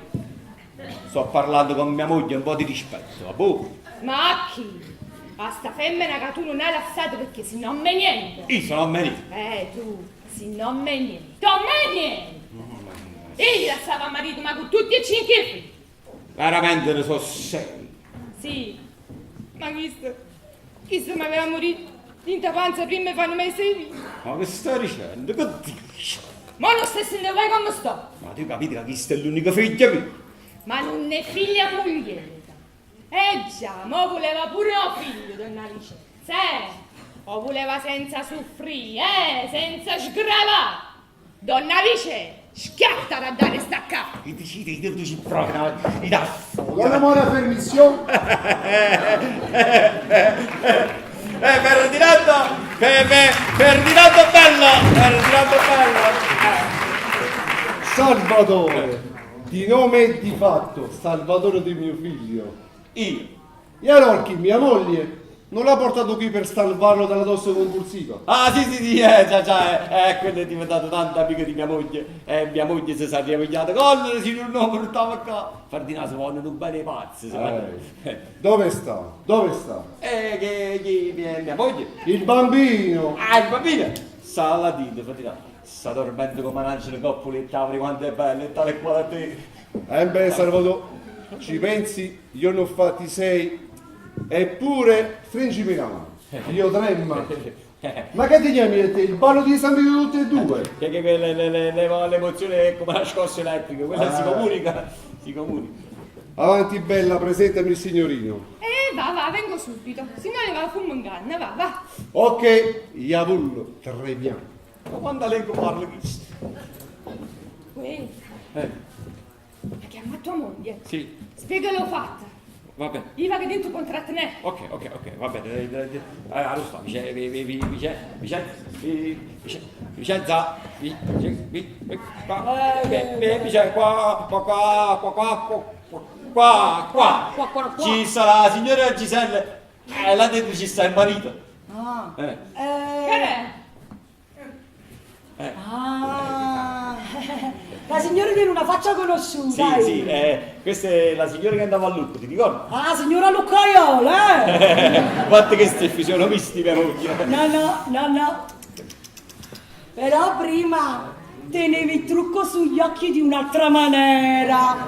S5: Sto parlando con mia moglie, un po' di rispetto, va boh?
S2: Ma a chi? A sta femmina che tu non hai lasciato perché se non me niente.
S5: Io sono marito.
S2: Tu, se non me niente. Non me niente. Egli lasciava marito ma con tutti e 5 figli.
S5: Veramente ne so 6.
S2: Sì, ma questo mi aveva morito in panza prima e fanno me 6 figli.
S5: Ma che stai dicendo? Che dici?
S2: Ma lo stesso ne vai come sto.
S5: Ma tu capite che questa è l'unica figlia mia?
S2: Ma non è figlia moglie. Già, mo voleva pure un figlio, donna Licenza, o voleva senza soffrire, senza sgravare. Donna Licenza, schiatta da dare staccato.
S5: Che dici proprio, i dà fuoco.
S3: Buona buona permissione.
S5: Ferdinando bello!
S1: Salvatore, di nome e di fatto, Salvatore di mio figlio.
S5: Io.
S1: E allora chi, mia moglie, non l'ha portato qui per salvarlo dalla tosse compulsiva?
S5: Ah sì, già, quello è diventato tanta amica di mia moglie. Mia moglie si è riavigliata con si non portava qua. Ferdinando vogliono un bene pazzi.
S1: Dove sta?
S5: Che mia moglie?
S1: Il bambino!
S5: Il bambino! Sta alla dita, Ferdinando. Sta dormendo come un angelo coppoli e tavoli quanto è bello e tale qua da te.
S1: Beh, Salvatore, ci pensi? Io ne ho fatti 6. Eppure, stringimi la mano. Io tremma. Ma che ti chiami te? Il ballo di San Vito tutti e due?
S5: Che l'emozione è come una scossa elettrica, quella si comunica.
S1: Avanti bella, presentami il signorino.
S2: Va, vengo subito. Se no ne va a fumo in canna, va.
S1: Ok, Iavullo, tremiamo.
S5: Ma quando leggo parlo chi?
S2: Ma chiama tua moglie.
S5: Sì,
S2: Spiegalo fatta.
S5: va bene.
S2: Iva che dentro contratto ne.
S5: Ok, va bene. Allora sta, Vicenza, qua. Ci sta la signora Giselle, là dentro ci sta il marito.
S2: Che è?
S7: La signora tiene una faccia conosciuta.
S5: Sì, questa è la signora che andava a Lucco, ti ricordi?
S7: Ah, signora Luccaiola,
S5: Guarda che ste fisionomisti mia moglie.
S7: No. Però prima tenevi il trucco sugli occhi di un'altra maniera.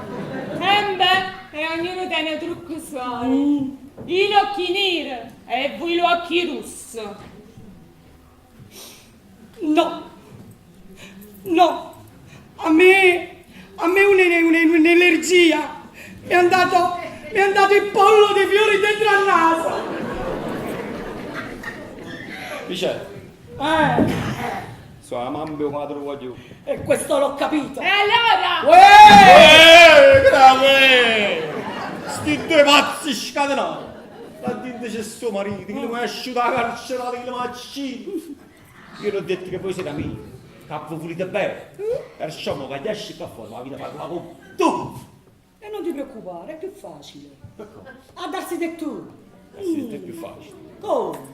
S2: E ognuno tiene il trucco suoi. Io gli occhi neri e voi gli occhi rossi.
S7: No. A me un'energia. Mi è andato il pollo dei fiori dentro al naso.
S5: Dice, sua mamma e madre voglio.
S7: E questo l'ho capito.
S2: E allora?
S5: Grave! Sti due pazzi scatenati! La gente c'è suo marito, che mi ha asciugato la carcerata, che mi ha ucciso. Io l'ho detto che voi siete amici.
S1: Capo volete bene. Perciò mi vai a esci qua fuori, la vita parla con tu.
S7: E non ti preoccupare, è più facile.
S1: Perché?
S7: A darsi del tu.
S1: Sì, è più facile.
S7: Come?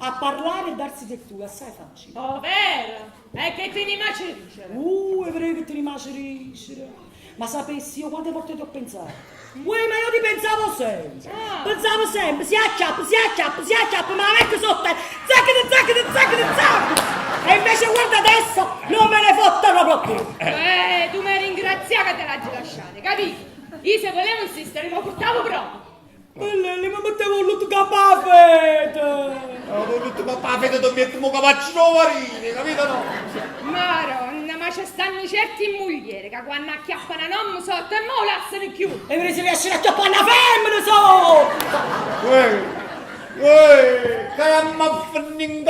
S7: A parlare e darsi del tu, assai facile.
S6: Oh, vero? E che ti ne macerisce?
S7: È vero che ti rimacerisce. Ma sapessi io quante volte ti ho pensato? Ma io ti pensavo sempre. Pensavo sempre, si acciappa, ma la metto sotto. Zacca. E invece guarda adesso, non me ne fottano più.
S6: Tu mi ringraziavi che te l'hai lasciate, capito? Io se volevo insistere, lo portavo proprio.
S7: E lei mi mettevo l'utto a fede.
S1: Tutto papà, vedo che mettiamo cavaccino marini, capito no?
S6: Maronna, ma ci stanno certi moglieri che quando acchiappano un uomo sotto e mo lasciano più.
S7: E invece si riesce a acchiappare una femmina sotto.
S1: Che andiamo a finire in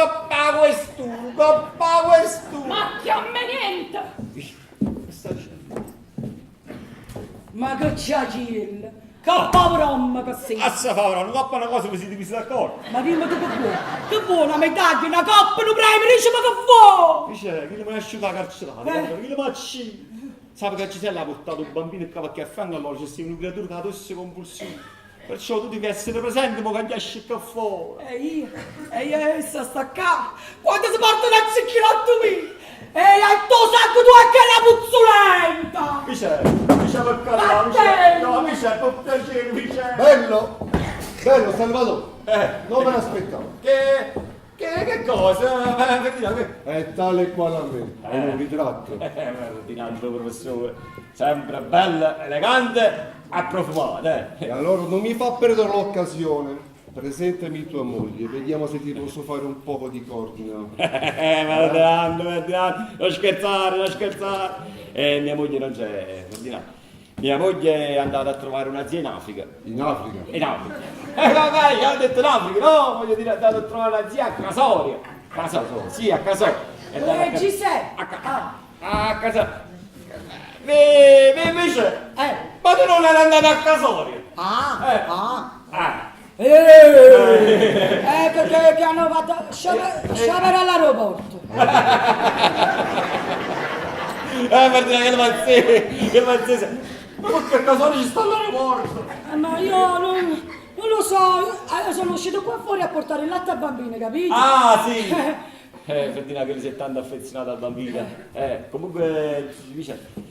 S1: coppa questo.
S6: Ma che a me niente.
S1: Che sta dicendo?
S7: Ma che c'ha Gil? Che pavromma che sei.
S1: Assa favore, non coppa una cosa così divisi d'accordo.
S7: Ma dimmi tu che vuoi? Che vuoi una medaglia, una coppa, un premio, dici ma che vuoi?
S1: Dice, chi le mi asciuga la carcerata, chi le facci? Sape che Gisella ha portato un bambino e cava che a fianco allora c'è una creatura che ha tosse compulsiva. Perciò tu devi essere presente, ma che esci qua fuori.
S7: E io essa sta qua. Quando si portano a zicchirotto mi? E hai tuo sacco tu anche la puzzolenta!
S1: Dice per carità, no, mi c'è per piacere, mi c'è.
S8: Bello, Salvatore, non me l'aspettavo.
S1: Che cosa?
S8: È tale e quale a me, è un ritratto.
S1: Ordinario professore, sempre bello, elegante e profumato,
S8: E allora non mi fa perdere l'occasione. Presentami tua moglie, vediamo se ti posso fare un poco di coordine.
S1: Ferdinando, non scherzare. Mia moglie non c'è, Ferdinando. Mia moglie è andata a trovare una zia in Africa.
S8: In Africa?
S1: In Africa. Vabbè, io ho detto in Africa, no, voglio dire, è andata a trovare una zia a Casoria. Sì, a Casoria.
S7: Giuseppe!
S1: A Casoria. Invece, ma tu non eri andata a Casoria?
S7: Che hanno fatto sciopero all'aeroporto.
S1: Ferdinando, che pazzesco. Ma che Casoria ci sta all'aeroporto?
S7: Ma io non lo so, sono uscito qua fuori a portare il latte al bambino, capito?
S1: Ah, sì! Ferdinando, che sei tanto affezionata al bambino. Comunque,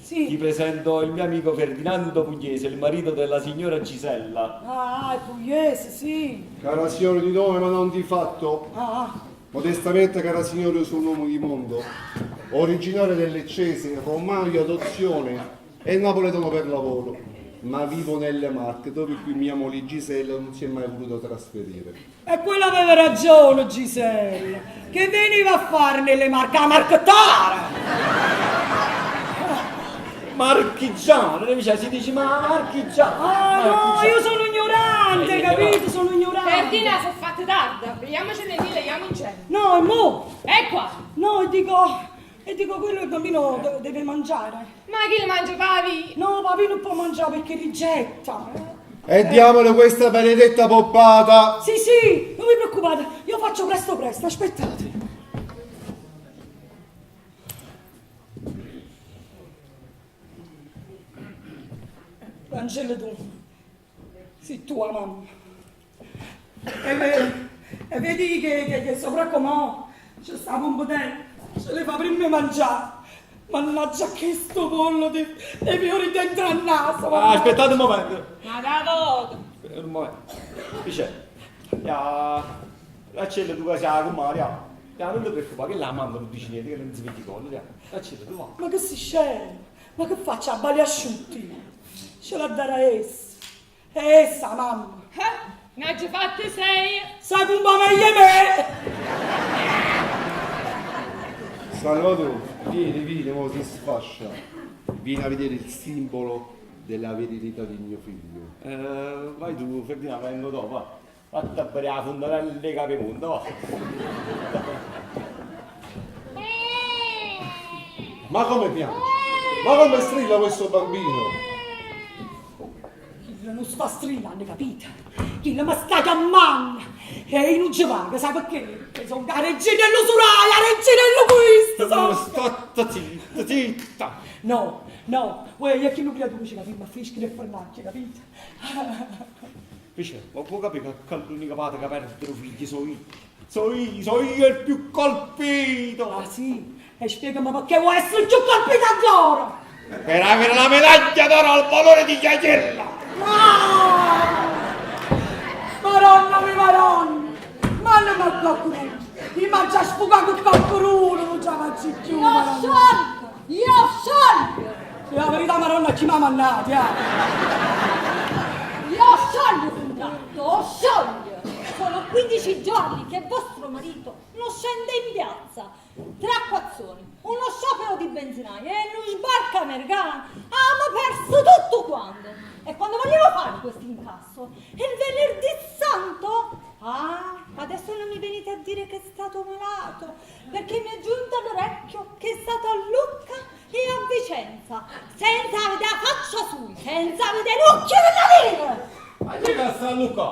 S7: Sì.
S1: ti presento il mio amico Ferdinando Pugliese, il marito della signora Gisella.
S7: Ah, è pugliese, sì.
S8: Cara signore di nome, ma non di fatto. Modestamente, cara signore, io sono un uomo di mondo, originario del Leccese, romano di adozione e napoletano per lavoro, ma vivo nelle Marche, dove qui mia moglie Gisella non si è mai voluto trasferire.
S7: E quella aveva ragione, Gisella, che veniva a fare nelle Marche, a marchettara.
S1: Marchigiano, si dice ma marchigiano.
S7: No, io sono ignorante, capito? Sono ignorante.
S6: Ferdinando, si è fatto tardi. Vediamocene di leghiamo in cielo.
S7: No, è mo.
S6: E qua.
S7: No, e dico quello il bambino deve mangiare.
S6: Ma chi le mangia pavi?
S7: No, papi non può mangiare perché rigetta.
S8: E diamole questa benedetta poppata!
S7: Sì, non vi preoccupate, io faccio presto, aspettate. Angelo tu, sei tua mamma. E vedi che sopra com'ho, c'è sta un potere, ce le fa prima mangiare. Mannaggia che sto pollo dei fiori dentro al naso.
S1: Aspettate un momento.
S6: Ma da voto.
S1: Un momento. Dice, la cella tu che sei con Maria. Non ti preoccupare che la mamma non dice niente, che non si vede collo. La cella tu va.
S7: Ma che si scende? Ma che faccia a bali asciutti? Ce l'ha dare a essa. È essa, mamma.
S6: Ne ha già fatte 6.
S7: Sai come va meglio me?
S8: Salvatore, vieni, mo si sfascia. Vieni a vedere il simbolo della verità di mio figlio.
S1: Vai tu, Ferdinando, vengo dopo, va. Fatti a bere la fontanella dei capimonda, va.
S8: Ma come piange? Ma come strilla questo bambino?
S7: Chi non sta strillando, capite? Chi non mi sta chiamando? E non ci paga, sai perché? Che sono la reginello Soraya, reginello questo,
S1: Sta zitta, zitta.
S7: No, uè, io che non credo che la firma fischi e fornacce, capito?
S1: Invece, ma può capire che l'unica parte che perdono figli sono io il più colpito.
S7: Ah sì? E spiegami perché vuoi essere più colpito ancora?
S1: Per avere la medaglia d'oro al valore di Chiacella.
S7: Maronna, ma non mi ha qualcuno. Io mi ha già sfugato il qualcuno, non ce la faccio più.
S4: Io sciolgo!
S7: La verità, Maronna, chi mi ha mandato,
S4: Io sciolgo il contratto, sciolgo! Sono 15 giorni che vostro marito non scende in piazza. 3 acquazzoni, uno sciopero di benzinai e uno sbarca americano. Hanno perso tutto quanto. E quando volevo fare questo incasso, il venerdì santo, adesso non mi venite a dire che è stato malato, perché mi è giunto all'orecchio che è stato a Lucca e a Vicenza, senza vedere la faccia sua, senza vedere l'occhio della vita.
S1: Ma che sta Luca?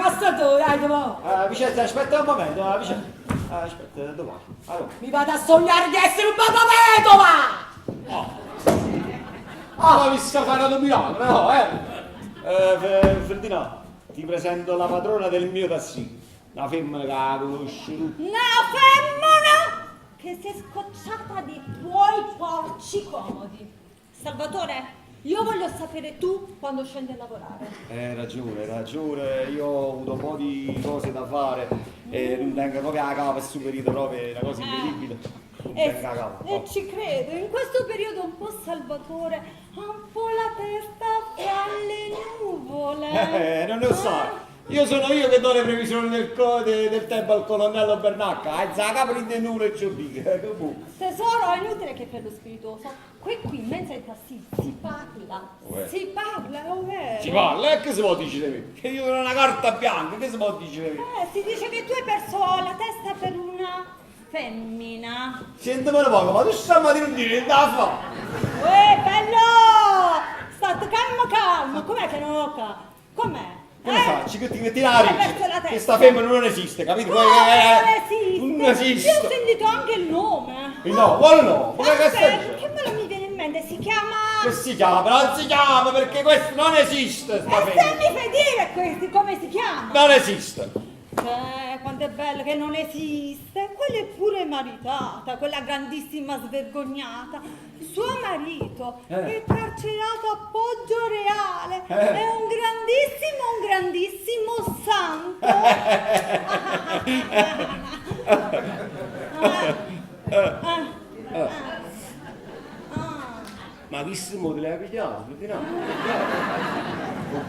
S7: ma sta tu, dai, dove?
S1: Vicenza, aspetta un momento, Vicenza. Aspetta, dove vai? Allora.
S7: Mi vado a sognare di essere un bababedova!
S1: Ma mi sta facendo Milano, no, Ferdinando, ti presento la padrona del mio tassì. Una femmina che la conosci tu.
S4: Una femmina che si è scocciata di tuoi porci comodi. Salvatore, io voglio sapere tu quando scendi a lavorare.
S1: Hai ragione, io ho avuto un po' di cose da fare e non tengo proprio la capa, è superito proprio, è una cosa incredibile.
S4: E ci credo, in questo periodo un po' Salvatore ha un po' la testa fra le nuvole.
S1: Non lo so. Sono io che do le previsioni del tempo al colonnello Bernacca. La capa di nulla e ciò dico.
S4: Tesoro, è inutile che per lo spiritoso. Qui in mezzo ai tassisti si parla, si parla.
S1: E che si può dire di me? Che io ho una carta bianca, che si può dire di me?
S4: Si dice che tu hai perso la testa per una femmina.
S1: Sentimi un poco, ma tu stamattina non dire, da fa?
S4: Uè, bello! State calmo, com'è che non ho Com'è?
S1: Come faccio? Che ti metti la
S4: Hai perso la testa.
S1: Che sta femmina non esiste, capito?
S4: Come non esiste?
S1: Non esiste.
S4: Io ho sentito anche il nome.
S1: No, quale no? Come che stai?
S4: Perché me lo mi viene in mente? Si chiama...
S1: Che si chiama? Non si chiama perché questo non esiste, sta
S4: E se
S1: femmina.
S4: mi fai dire questi come si chiama?
S1: Non esiste.
S4: Quanto è bello che non esiste. Quella è pure maritata, quella grandissima svergognata. Suo marito è carcerato a Poggio Reale. È un grandissimo santo.
S1: Ma che si muove le pigliato?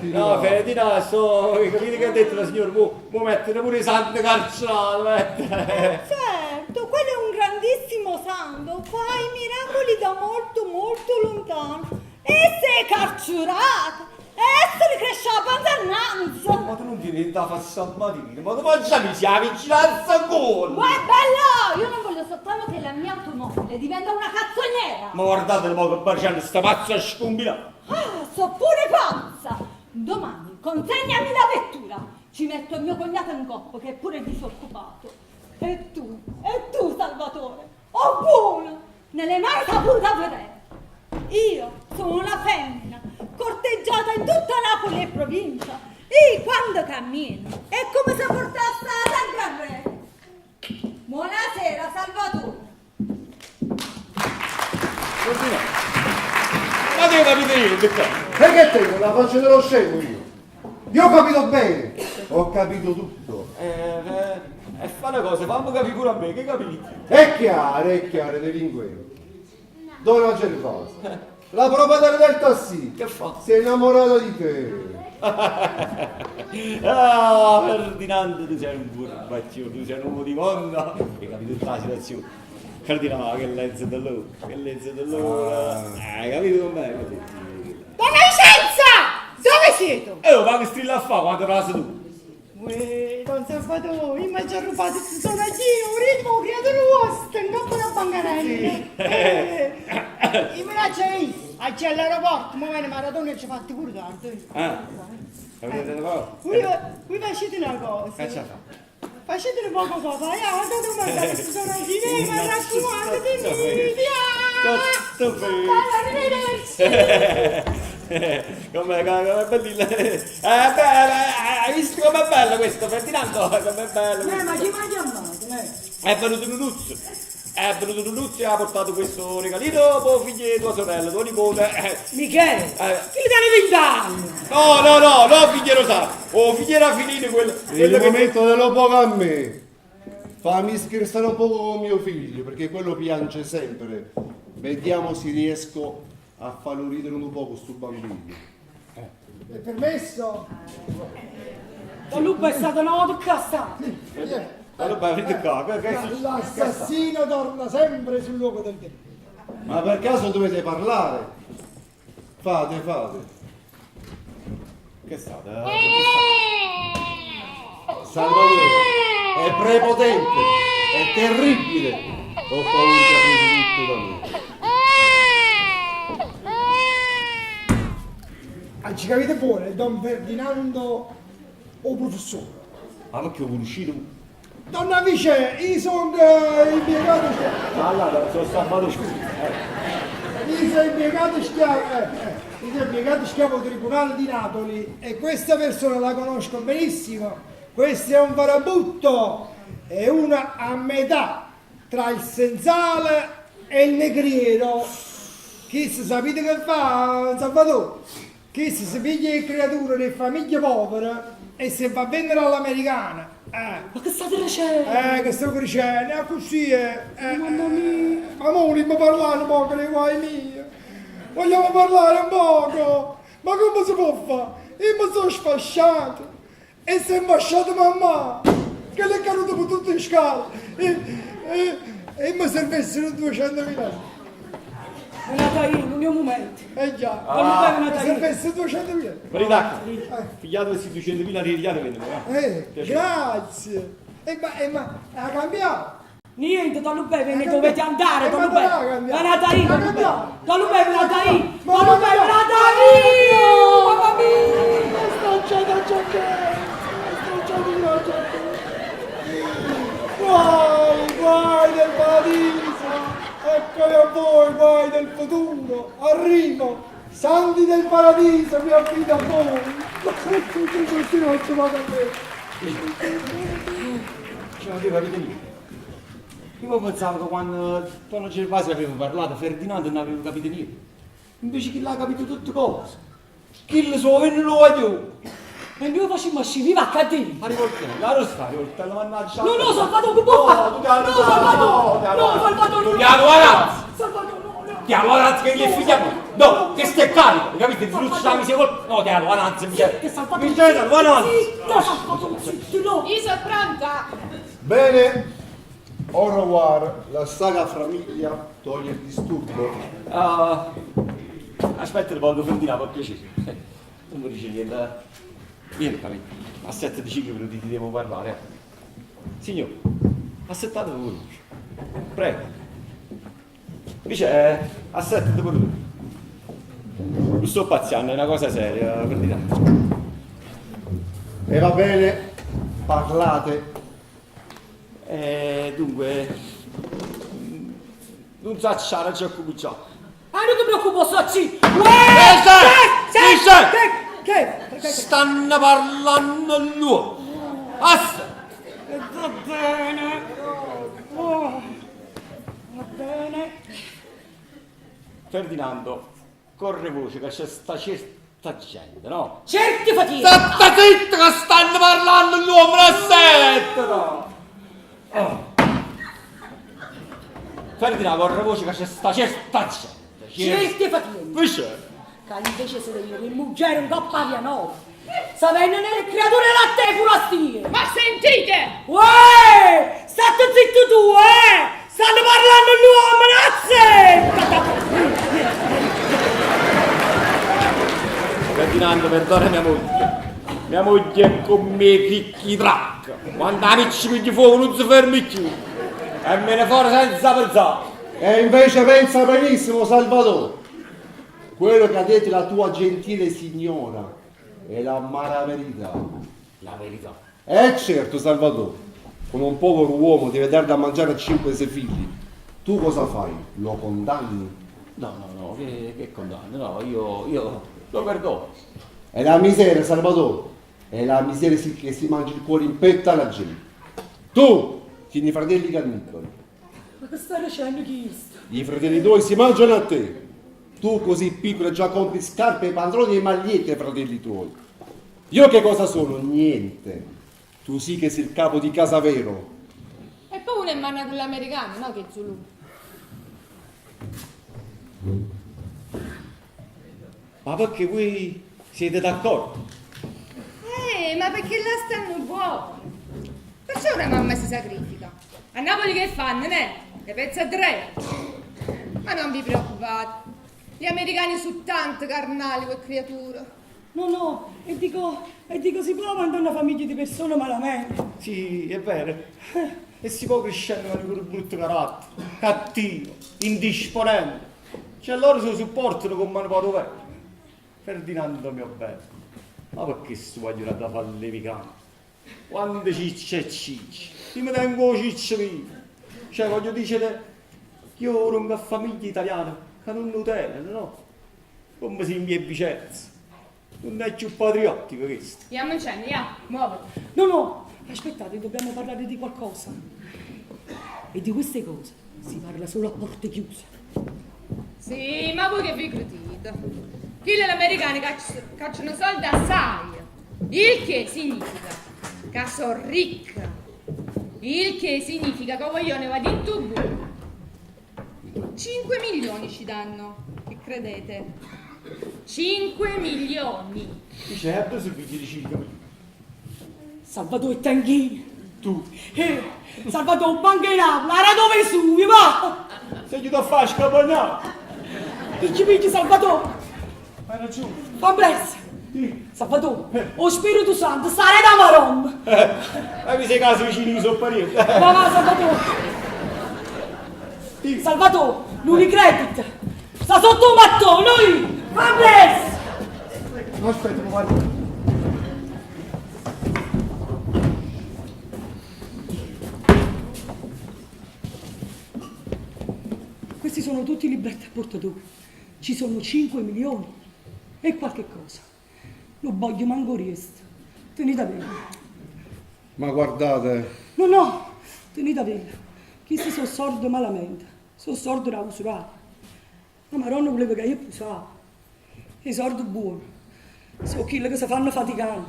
S1: No, Ferdinando, capite che ha detto la signora? Può mettere pure i santi carcerati.
S4: Certo, quello è un grandissimo santo, fa i miracoli da molto lontano. E sei carcerato, e se ne cresce la panza innanzi.
S1: Ma tu non ti devi da fare stamattina, ma tu mangiami sia la vigilanza ancora.
S4: Ma è bello, io non voglio soltanto che la mia automobile diventa una cazzoniera.
S1: Ma guardate un po' che barciano sta pazza scombinata.
S4: So pure pazza. Domani consegnami la vettura. Ci metto il mio cognato in coppo che è pure disoccupato. E tu Salvatore, oh buono, non l'hai mai saputa vedere. Io sono una femmina, corteggiata in tutta Napoli e provincia. E quando cammino è come se portassi la sacra al re. Buonasera Salvatore.
S1: Ma devo capire io, perché?
S8: Perché te non la faccio dello scemo io? Io ho capito bene, ho capito tutto.
S1: E fa una cosa, fammi capire pure a me, che capite?
S8: È chiaro, delinquente. Dove non c'è il vaso? La proprietaria del tassì.
S1: Che fa?
S8: Si è innamorata di te.
S1: Ferdinando, tu sei un burbaccio, tu sei un uomo di mondo. Hai capito tutta la situazione? Ferdinando, che lenzo dell'ora. Hai capito com'è?
S6: Donna Vicenza! Dove siete?
S1: Ma che strilla a fa quando rasa tu?
S6: Uè, Don Salvatore, mi ha già rubato questo sonaggino, un ritmo creato vostro, in campo da bancarella. Io me la c'è visto, all'aeroporto, ma viene maratona e ci fatti pure tanto.
S7: Qui facete una cosa. Facete un poco cosa, andate a mandare questi sono i cinesi, ma raccomandate,
S1: Com'è bellina. Hai visto com'è bello questo, Ferdinando? Com'è bello questo?
S7: ma chi mi ha chiamato?
S1: È venuto Nunuzio. È venuto Nunuzio e ha portato questo regalino per figli di tua sorella, tua nipote.
S7: Michele, chi gli danno 20 anni?
S1: No, figliero sa. Oh, figliera Filini, quello
S8: Il
S1: che...
S8: momento dello poco a me. Fammi scherzare un poco con mio figlio, perché quello piange sempre. Vediamo se riesco a farlo ridere un poco sto bambino.
S3: È permesso?
S7: Don Lupo è stato noto cassato.
S1: Allora, vedete qua,
S3: L'assassino torna sempre sul luogo del delitto.
S8: Ma per caso dovete parlare? Fate.
S1: Che state?
S8: Salvatore, è prepotente, è terribile. Ho paura che ha preso tutto da me.
S3: Ci capite buone, Don Ferdinando o professore?
S1: Ma che ho uscito?
S3: Donna Vice, io sono impiegato schiavo.
S1: Allora, sono stato scusa.
S3: Io sono impiegato schiavo tribunale di Napoli e questa persona la conosco benissimo. Questo è un farabutto, è una a metà tra il senzale e il negriero. Chi sapete che fa, Salvatore? Chi si piglia le creature di famiglie povere e se va a vendere all'americana.
S7: Ma che state dicendo?
S3: Che sto dicendo, è così, Mamma mia. Ma mo vogliamo parlare un poco dei guai miei. Vogliamo parlare un poco. Ma come si può fare? Io mi sono sfasciato. E si è fasciato mamma. Che le è caduto per tutto in scala. E mi servissero 200.000 euro.
S7: È nata io, non è un momento.
S3: Già.
S7: Don Lupo è
S3: Mi
S7: nata io.
S3: servissero 200.000 euro.
S1: Verità, figliato questi 200.000 rigliate vendono.
S3: Grazie. Ma ha cambiato?
S7: Niente, Don Lupo, ve ne dovete andare, Don Lupo.
S3: Ma
S7: È nata io, Don Lupo. Don Lupo è nata io. Don Lupo è nata io. Mamma mia.
S3: Stracciato il giacchino. Guai del paradiso, eccoli a voi, guai del futuro, arrivo, santi del paradiso, mi affido a voi. Così non ci vado a me.
S1: Ce l'avete capito niente. Io pensavo che quando Tono Gervasio aveva parlato, Ferdinando non aveva capito niente. Invece chi l'ha capito tutte cose. Chi le so venne lo voglio.
S7: E noi facciamo scivare a cadere.
S1: Ma rivoltino, la rossa, rivoltino, mannaggia.
S7: No, Salvatore, che può fare?
S1: No, Salvatore,
S7: no.
S1: Chiamo ragazzi.
S7: Salvatore, no.
S1: Chiamo ragazzi che gli è figlia. No, che stai carico, capite? Slucciami se vuoi. No, chiamo ragazzi, mi
S7: Che Salvatore,
S1: Michele, guarda.
S7: zitto, Salvatore, zitto, no.
S2: Io sono pronta.
S8: Bene, au revoir, la saga famiglia toglie il disturbo.
S1: Aspetta un po', Ferdinando, per piacere. Non mi dice niente. Vieni, capito? A 7 di 5 minuti ti devo parlare. Signore, assettate voi. Prego. Invece, a 7 dopo lui. Non sto pazziando, è una cosa seria, Ferdinando.
S8: E va bene, parlate.
S1: Dunque, non so c'era già cominciato.
S7: Non ti preoccupare, Sacci.
S3: Che?
S1: Stanno parlando loro. Aspetta.
S7: Va bene. Oh, va bene.
S1: Ferdinando, corre voce che c'è sta certa gente, no?
S7: Certi fatiche.
S1: Sta zitto che stanno parlando l'uomo, aspetta! Ferdinando, corre voce che c'è sta certa gente.
S7: Certi fatiche.
S1: Invece,
S7: Che invece siete io, che muggere un coppa via no. Sapendo nelle creature da te fulastie.
S2: Ma sentite!
S7: Uè! State zitto tu, Stanno parlando l'uomo, razze!
S1: Ferdinando, perdona mia moglie. Mia moglie è come i picchi trac. Quando amici mi fuoco non si fermi più. E me ne fuori senza pensare.
S8: E invece pensa benissimo, Salvatore. Quello che ha detto la tua gentile signora è l'amara verità.
S5: La verità.
S8: Certo, Salvatore, come un povero uomo deve dare da mangiare a 5 sei figli, tu cosa fai? Lo condanni?
S5: No, che condanno? No, io lo perdono.
S8: È la miseria, Salvatore, è la miseria che si mangia il cuore in petto alla gente. Tu tieni i fratelli cannibali,
S7: Ma che stai dicendo chi sta?
S8: i fratelli tuoi si mangiano a te. Tu così piccolo già compri scarpe, pantaloni e magliette ai fratelli tuoi. Io che cosa sono? Niente. Tu sì che sei il capo di casa vero.
S2: E poi uno è manna con l'americano, no che Zulu.
S5: Ma perché voi siete d'accordo?
S2: Ma perché là stanno buoni. Perciò una mamma si sacrifica. A Napoli che fanno, ne? Le pezze a 3. Ma non vi preoccupate. Gli americani sono tanto carnali, quel creatura.
S7: No, e dico si può mandare una famiglia di persone malamente.
S5: Sì, è vero. E si può crescere con un brutto carattere, cattivo, indisponente. Cioè loro si supportano con mano padovere. Ferdinando mio bello, ma perché sto voglio da fare le vicane? Quante cicce e cicce, io mi tengo cicce vive. Cioè voglio dire, io ora una famiglia italiana che non lo tengono, no? Come si in via Vicenza. Non è più patriottico questo.
S2: Andiamo in cena, andiamo, muoviti.
S7: No, aspettate, dobbiamo parlare di qualcosa. E di queste cose si parla solo a porte chiuse.
S2: Sì, ma voi che vi credete? Qui gli americani cacciano soldi assai. Il che significa che sono ricca. Il che significa che vogliono va in tubo. 5 milioni ci danno, che credete? 5 milioni.
S5: Certo, se figli di 5 milioni.
S7: Salvatore e Tanghini.
S5: Tu,
S7: Salvatore, banca in aula, era dove su, va!
S5: se gli do a fare scappare.
S7: Che ci picchi, Salvatore?
S5: Hai ragione.
S7: Fa presto. Salvatore, o Spirito Santo, stare da Marom.
S5: Ma mi sei caso vicini di sopparire.
S7: Va, Salvatore. Salvatore, l'Unicredit. Sta sotto un mattone, noi! Fa presto!
S5: Aspetta, guarda.
S7: Questi sono tutti i libretti a portatore. Ci sono 5 milioni e qualche cosa. Non voglio manco questo. Tenete a bene.
S8: Ma guardate,
S7: No, tenete a bene. Questi sono sordi malamente. Sono sordi da usurare. La Maronna voleva che io usavo. I soldi buoni. Sono quelli che si fanno faticare.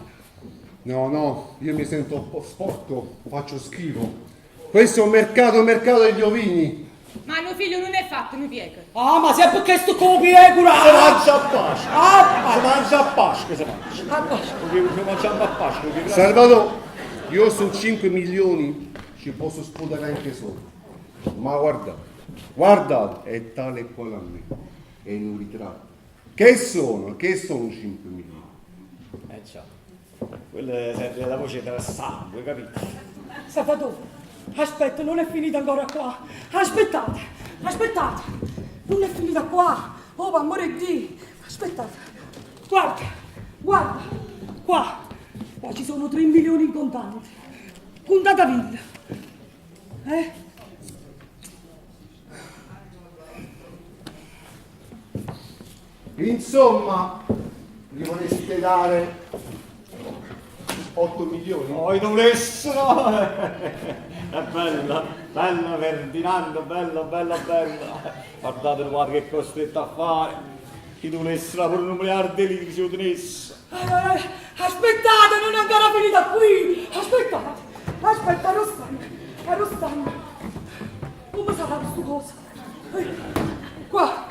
S8: no, io mi sento un po' sporco, faccio schifo. Questo è un mercato degli ovini.
S2: Ma mio figlio non è fatto, mi piega.
S7: Ah, ma se perché sto copia
S5: Si
S7: curare?
S5: mangia a Pasqua.
S7: Ah,
S5: Si mangia a Pasqua, si mangia.
S7: ah,
S5: Perché si mangiamo a Pasqua. che grazie.
S8: Salvatore, io su 5 milioni ci posso sputare anche solo. Ma guardate, è tale e quale a me. È un ritratto. Che sono 5 milioni?
S5: Già. Quella serve la voce del sangue, capito?
S7: Salvatore, aspetta, non è finita ancora qua. Aspettate. Non è finita qua. Oh, per amore di Dio. Aspettate. Guarda. Qua ci sono 3 milioni in contanti. Puntata villa.
S8: Insomma, gli vorreste dare 8 milioni?
S5: Poi non essere! È bella Ferdinando, bella. Guardate guarda che costretto a fare. Chi dovesse pure 1 miliardo di lire se lo tenesse.
S7: Aspettate, non è ancora finita qui. Aspetta, Rostanno. Come sarà questa cosa? Qua.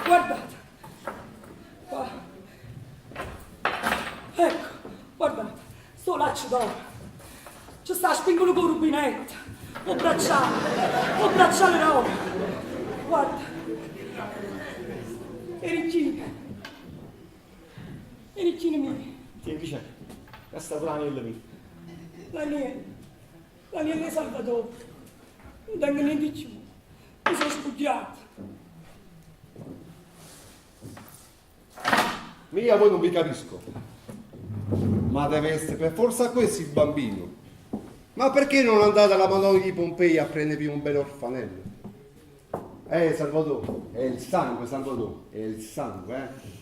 S7: Guardate. Qua. Ecco, guardate. Sto laccio d'oro. Ci sta spingono con rubinetto. O bracciale d'oro. Guarda. E ricchini miei.
S5: Ti dice, questa è l'anello mio.
S7: L'aniello Salvatore. Non tengo niente di più. Mi sono spugliato.
S8: Mia, voi non vi capisco. Ma deve essere per forza questo il bambino. Ma perché non andate alla Madonna di Pompei a prendervi un bel orfanello? Salvatore, è il sangue, Salvatore, è il sangue,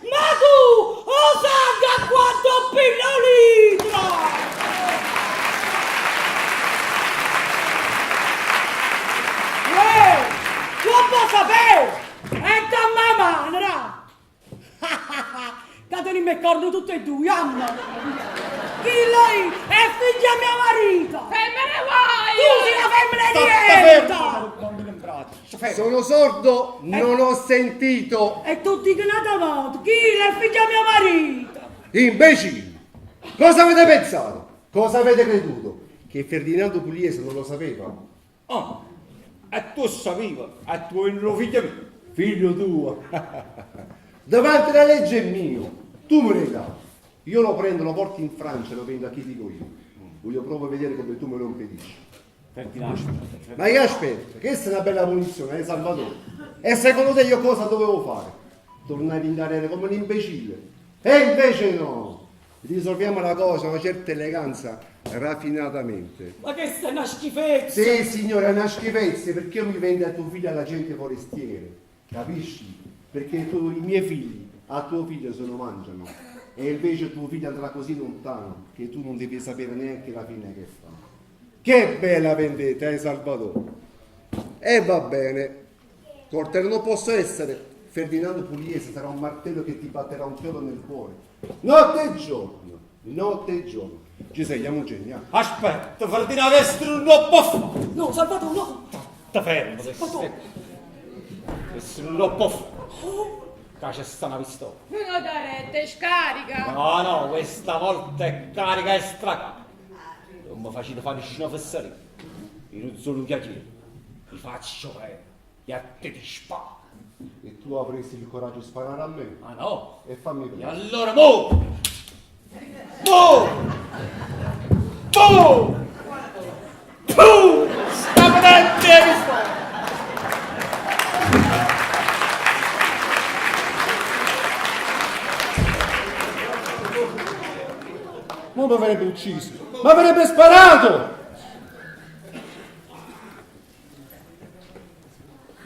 S6: Ma tu, osaga quanto pillo litro! Tu puoi sapere! E da mamma, no? Cateni me corno tutte e due, amma! Chi lei è figlia mia marito!
S2: Femmine vuoi?
S6: Tu sei la femmina di
S8: Sono sordo, non ho sentito.
S6: E tu dici una volta, chi è figlia mia marito?
S8: Imbecilli! Cosa avete pensato? Cosa avete creduto? Che Ferdinando Pugliese non lo sapeva?
S1: Oh, e tu sapevi, e tu non lo figlio mio.
S8: Figlio tuo! Davanti alla legge è mio, tu me ne dai. Io lo prendo, lo porto in Francia e lo vendo a chi dico io. Voglio proprio vedere come tu me lo impedisci. Ma che aspetta? Questa è una bella punizione, Salvatore. E secondo te io cosa dovevo fare? Tornare in carriera come un imbecille? E invece no! Risolviamo la cosa con una certa eleganza, raffinatamente.
S6: Ma che sei una schifezza!
S8: Sì, signore, è una schifezza, perché io mi vendo a tuo figlio alla gente forestiere, capisci? Perché i miei figli a tuo figlio se lo mangiano, e invece tuo figlio andrà così lontano che tu non devi sapere neanche la fine che fa. Che bella vendetta, Salvatore? E va bene, Cortella non posso essere, Ferdinando Pugliese sarà un martello che ti batterà un chiodo nel cuore, notte e giorno, notte e giorno. Ci sei, andiamo un genio.
S1: Aspetta, Ferdinando Estro non lo può fare.
S6: No, Salvatore, no!
S1: Sta fermo, questo non lo può fare. Qua c'è sta una pistola.
S2: Non darete, scarica.
S1: No, questa volta è carica e stracarica. Non mi facete fare nessuna fesseria. Io non sono un chiacchiere. Vi faccio prendere. E a te ti sparo.
S8: E tu avresti il coraggio di sparare a me?
S1: Ah no?
S8: E fammi
S1: E
S8: vedere.
S1: allora mo! Sta potente la pistola!
S8: Non mi avrebbe ucciso, ma avrebbe sparato!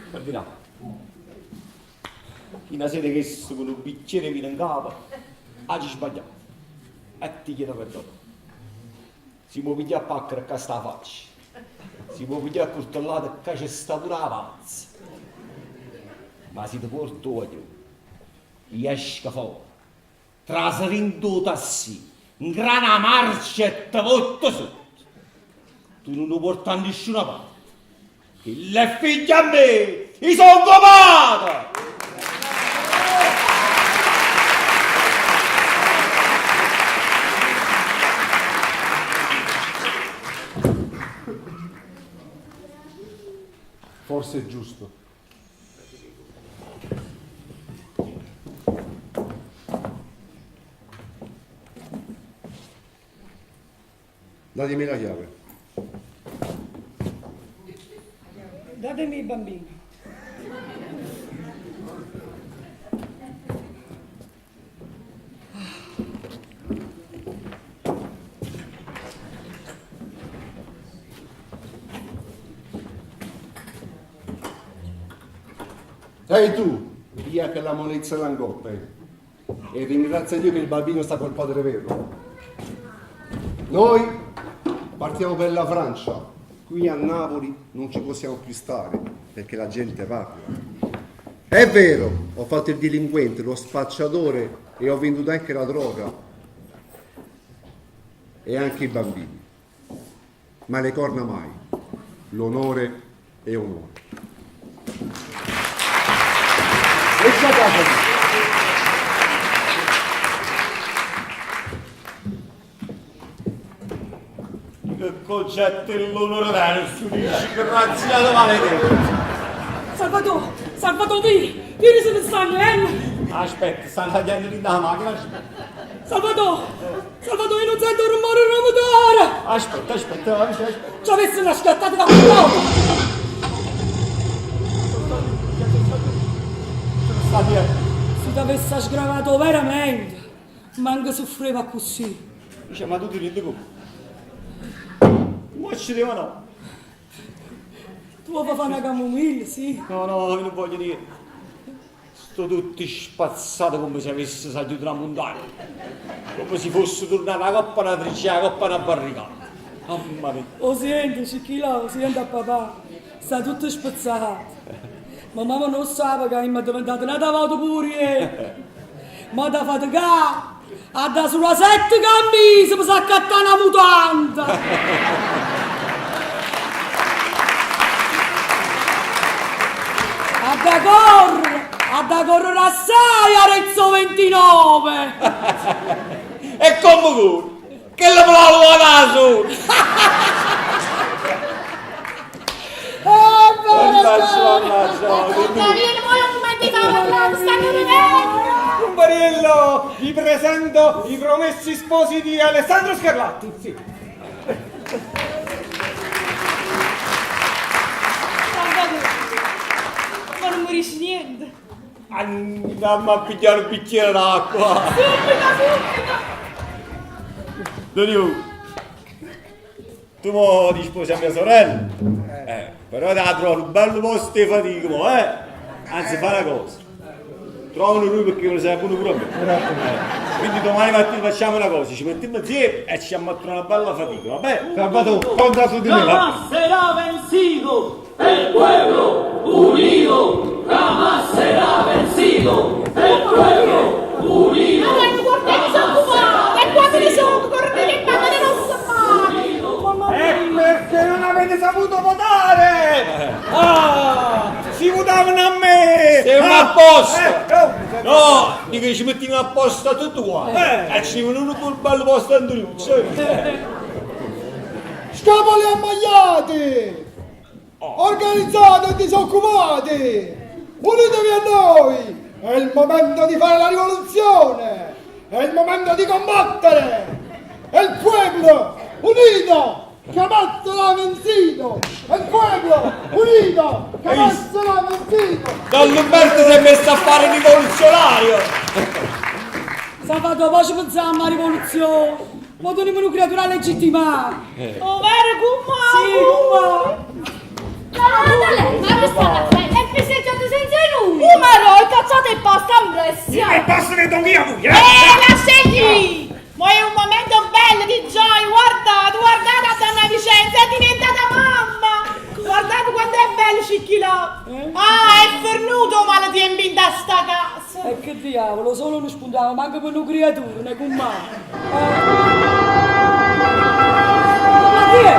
S1: Ferdinando, in una sede che su con un bicchiere di vino in capo, oggi sbagliato. E ti chiedo perdono. Si può pigliare a pacca che sta la faccia. Si può pigliare a coltellata che c'è sta pure la panza. Ma si ti porto voglio, esca fuori, traserindo tassi, in grana marcia e te porto sotto. Tu non lo porti a nessuna parte. Che le figlie a me, i sono copata!
S8: Forse è giusto. Datemi la chiave.
S7: Datemi i bambini.
S8: Ehi tu, via che la molezza l'angoppa. E ringrazia Dio che il bambino sta col padre vero. Noi partiamo per la Francia. Qui a Napoli non ci possiamo più stare, perché la gente parla. È vero, ho fatto il delinquente, lo spacciatore e ho venduto anche la droga. E anche i bambini. Ma le corna mai. L'onore è onore. Esci a casa.
S1: Che concetto è l'onore verso dici graziato maledetto.
S7: Salvatore, vieni se ne stanno,
S1: Aspetta, stanno tagliando lì dalla macchina.
S7: Salvatore, io non sento il rumore del motore.
S1: Aspetta.
S7: Ci avessi una scattata da un po'. sta sgravato veramente. Manca soffriva così.
S1: Dice, ma tu ti rendi conto? Ma ci devo no?
S7: Tu vuoi fare una camomilla, sì?
S1: No, io non voglio dire. Sto tutti spazzati come se avesse salito una montagna. Come se fosse tornata la coppa una triccia, la coppa una barricata. Mamma mia.
S7: Lo sento, Cicchilò, lo sento a papà. Sta tutto spezzato. Ma mamma non sa che mi è diventata una volta pure. Ma da faticare. Ha da sulla 7 camicie per s'accattare una mutanda. Ha da correre assai Arezzo 29.
S1: E come tu? Che le provo a naso!
S5: Compariello, vi presento i promessi sposi di Alessandro Scarlatti. Sì.
S2: Ma non morisci niente.
S1: Andiamo a pigliare un bicchiere d'acqua.
S2: Subito.
S1: Donio, tu mo ti sposi a mia sorella. Però te la trovo un bello posto di fatica, Anzi, fai una cosa. Trovano lui perché lo sai pure a me. Quindi domani mattina facciamo una cosa, ci mettiamo insieme e ci ammettiamo una bella fatica, vabbè?
S8: Salvatore, conta su di me.
S9: Jamás será vencido el pueblo unido. Jamás será vencido el pueblo unido.
S6: E quando ne sono correre le palle non so fare.
S5: E perché non avete saputo votare? Si votavano a me!
S1: Siamo a posto! No, dico che ci mettiamo a posto tutto qua. E ci venuto un bello posto a Andriuzzo.
S3: Scapoli ammagliati! Organizzati e disoccupati! Unitevi a noi! È il momento di fare la rivoluzione! È il momento di combattere! È il pueblo unito! Che mai sarà vencito! È il pueblo unito! Che mai sarà vencito!
S1: Don Umberto si è messo a fare il rivoluzionario!
S7: Salvato, poi ci pensiamo alla rivoluzione. Ma tu nemmeno creatura legittimata.
S6: Oh, vero Gumma?
S7: Sì,
S2: Ma che sta a fare? È festeggiato senza lui.
S6: Numero, cazzate e basta impressione.
S5: E basta ne do via voi,
S6: Lasciati! Ma è un momento bello di gioia, guardate a Donna Vicenza, è diventata mamma! Guardate quanto è bello Cicchilò! È fornuto male di embinda sta casa!
S7: E che diavolo, solo non spuntava, manca per una creatura, ne con mano. Ma chi è?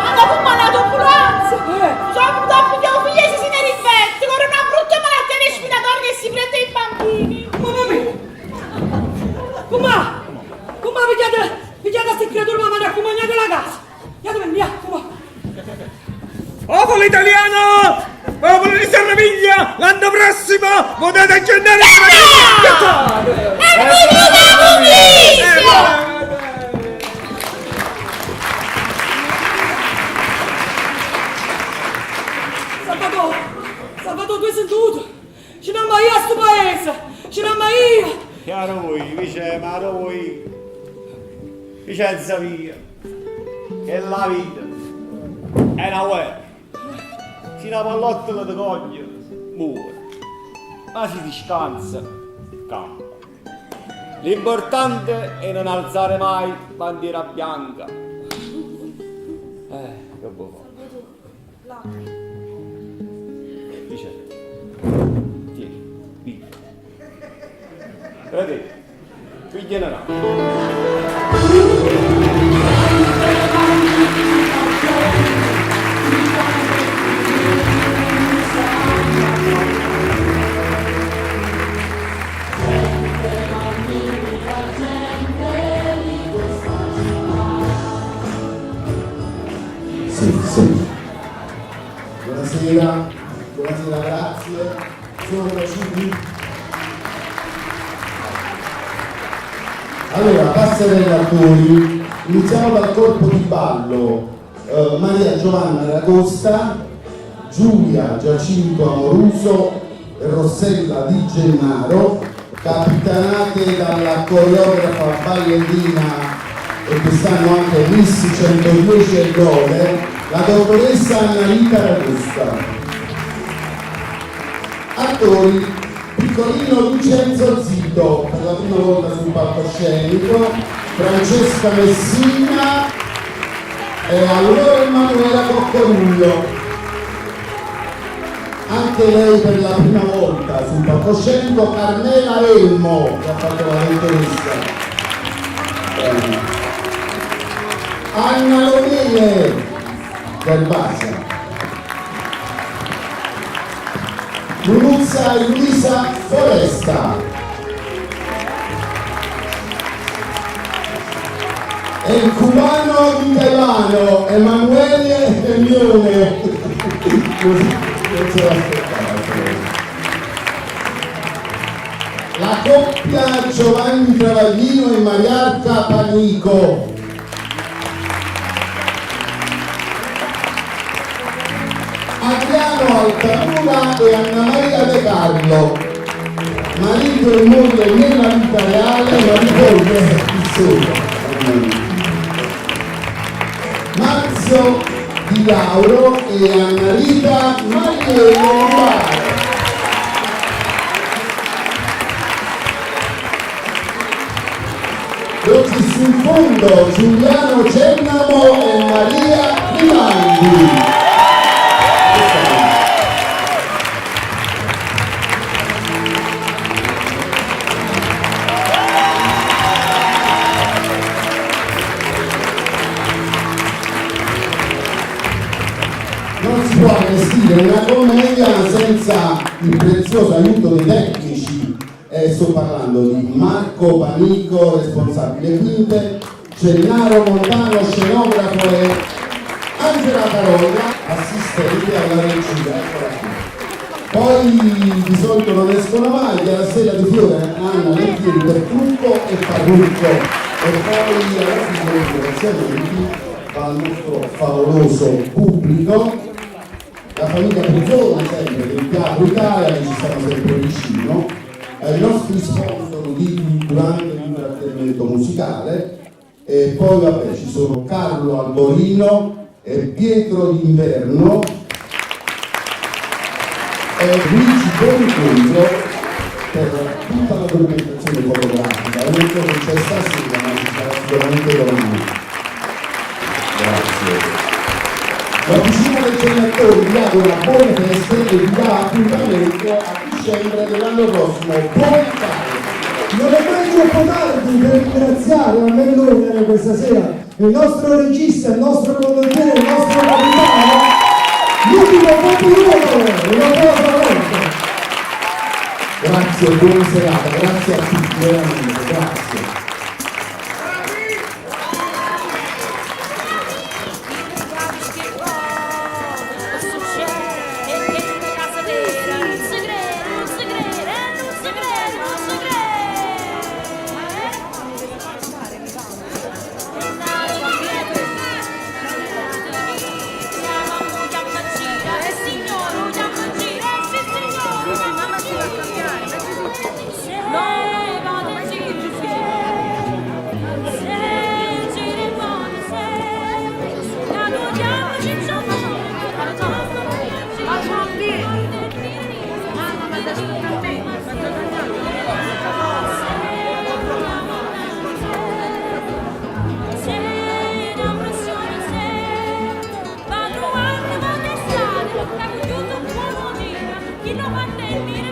S6: Hanno combinato ambulanza! Sono dopo che ho figli si ne riflette con una brutta malattia respiratoria che si prende i bambini!
S7: Mamma mia! Come pigliate queste creature ma mi accompagnate alla casa? Andiamo via, come?
S5: Popolo italiano! Popolo di Serraviglia! L'anno prossimo votate Gennaro!
S7: Salvatore, tu hai sentito? Ce n'ho mai io a sto paese! Ce n'ho mai io!
S1: Chiaro voi, ma voi, Vicenza via, che la vita è una guerra, si una pallottola di cogliere, muore, ma si descansa, campa. L'importante è non alzare mai bandiera bianca. Che buono. Vicenza, tieni, via. Vedete, qui generale.
S10: Sì. Buonasera, grazie. Sono piaciuti? Allora, passerella attori, iniziamo dal corpo di ballo. Maria Giovanna Ragosta, Giulia Giacinto Amoruso, e Rossella Di Gennaro, capitanate dalla coreografa ballerina e quest'anno anche Miss 110 e Gole, la dottoressa Annalita Ragusta. Attori: Piccolino Vincenzo Zito, per la prima volta sul palcoscenico, Francesca Messina e allora Emanuela Coccorullo. Anche lei per la prima volta sul palcoscenico, Carmela Elmo, che ha fatto la dottoressa. Anna Lomele del Basa. Luzza e Luisa Foresta. E il cubano di Caivano, Emanuele Emilione. Non ce l'aspettavo. La coppia Giovanni Travaglino e Mariarca Panico. Adriano Altamura e Anna Maria De Carlo, marito e moglie nella vita reale, ma ricordo il sogno. Marzio Di Lauro e Anna Rita Mariello Bar. Oggi sul fondo Giuliano Cennamo e Maria Rimandi. Non si può allestire una commedia senza il prezioso aiuto dei tecnici. Sto parlando di Marco Panico, responsabile quinte, Gennaro Montano, scenografo, e Angela Carolla, assistente alla regia. Poi di solito non escono mai, alla sera di Fiore Anna Lettieri per trucco e parrucco. E poi alla fine dei ringraziamenti al nostro favoloso pubblico, la famiglia Puzzone sempre del Teatro Italia che ci stanno sempre vicino, ai nostri sponsor durante l'intrattenimento musicale, e poi vabbè ci sono Carlo Alborino e Pietro D'Inverno e Luigi Boncullo per tutta la documentazione fotografica. Non so che c'è stasera, ma ci sarà sicuramente domani. Grazie. L'Officina dei Genitori vi augura buone feste e vi dà appuntamento a dicembre dell'anno prossimo. Buon Natale!
S3: Non è mai troppo tardi per ringraziare a Melone questa sera il nostro regista, il nostro conduttore, il nostro capitano, l'ultimo Popiruolo, una cosa volta.
S10: Grazie, buona serata, grazie a tutti, veramente, grazie.
S2: Chi non manda il mio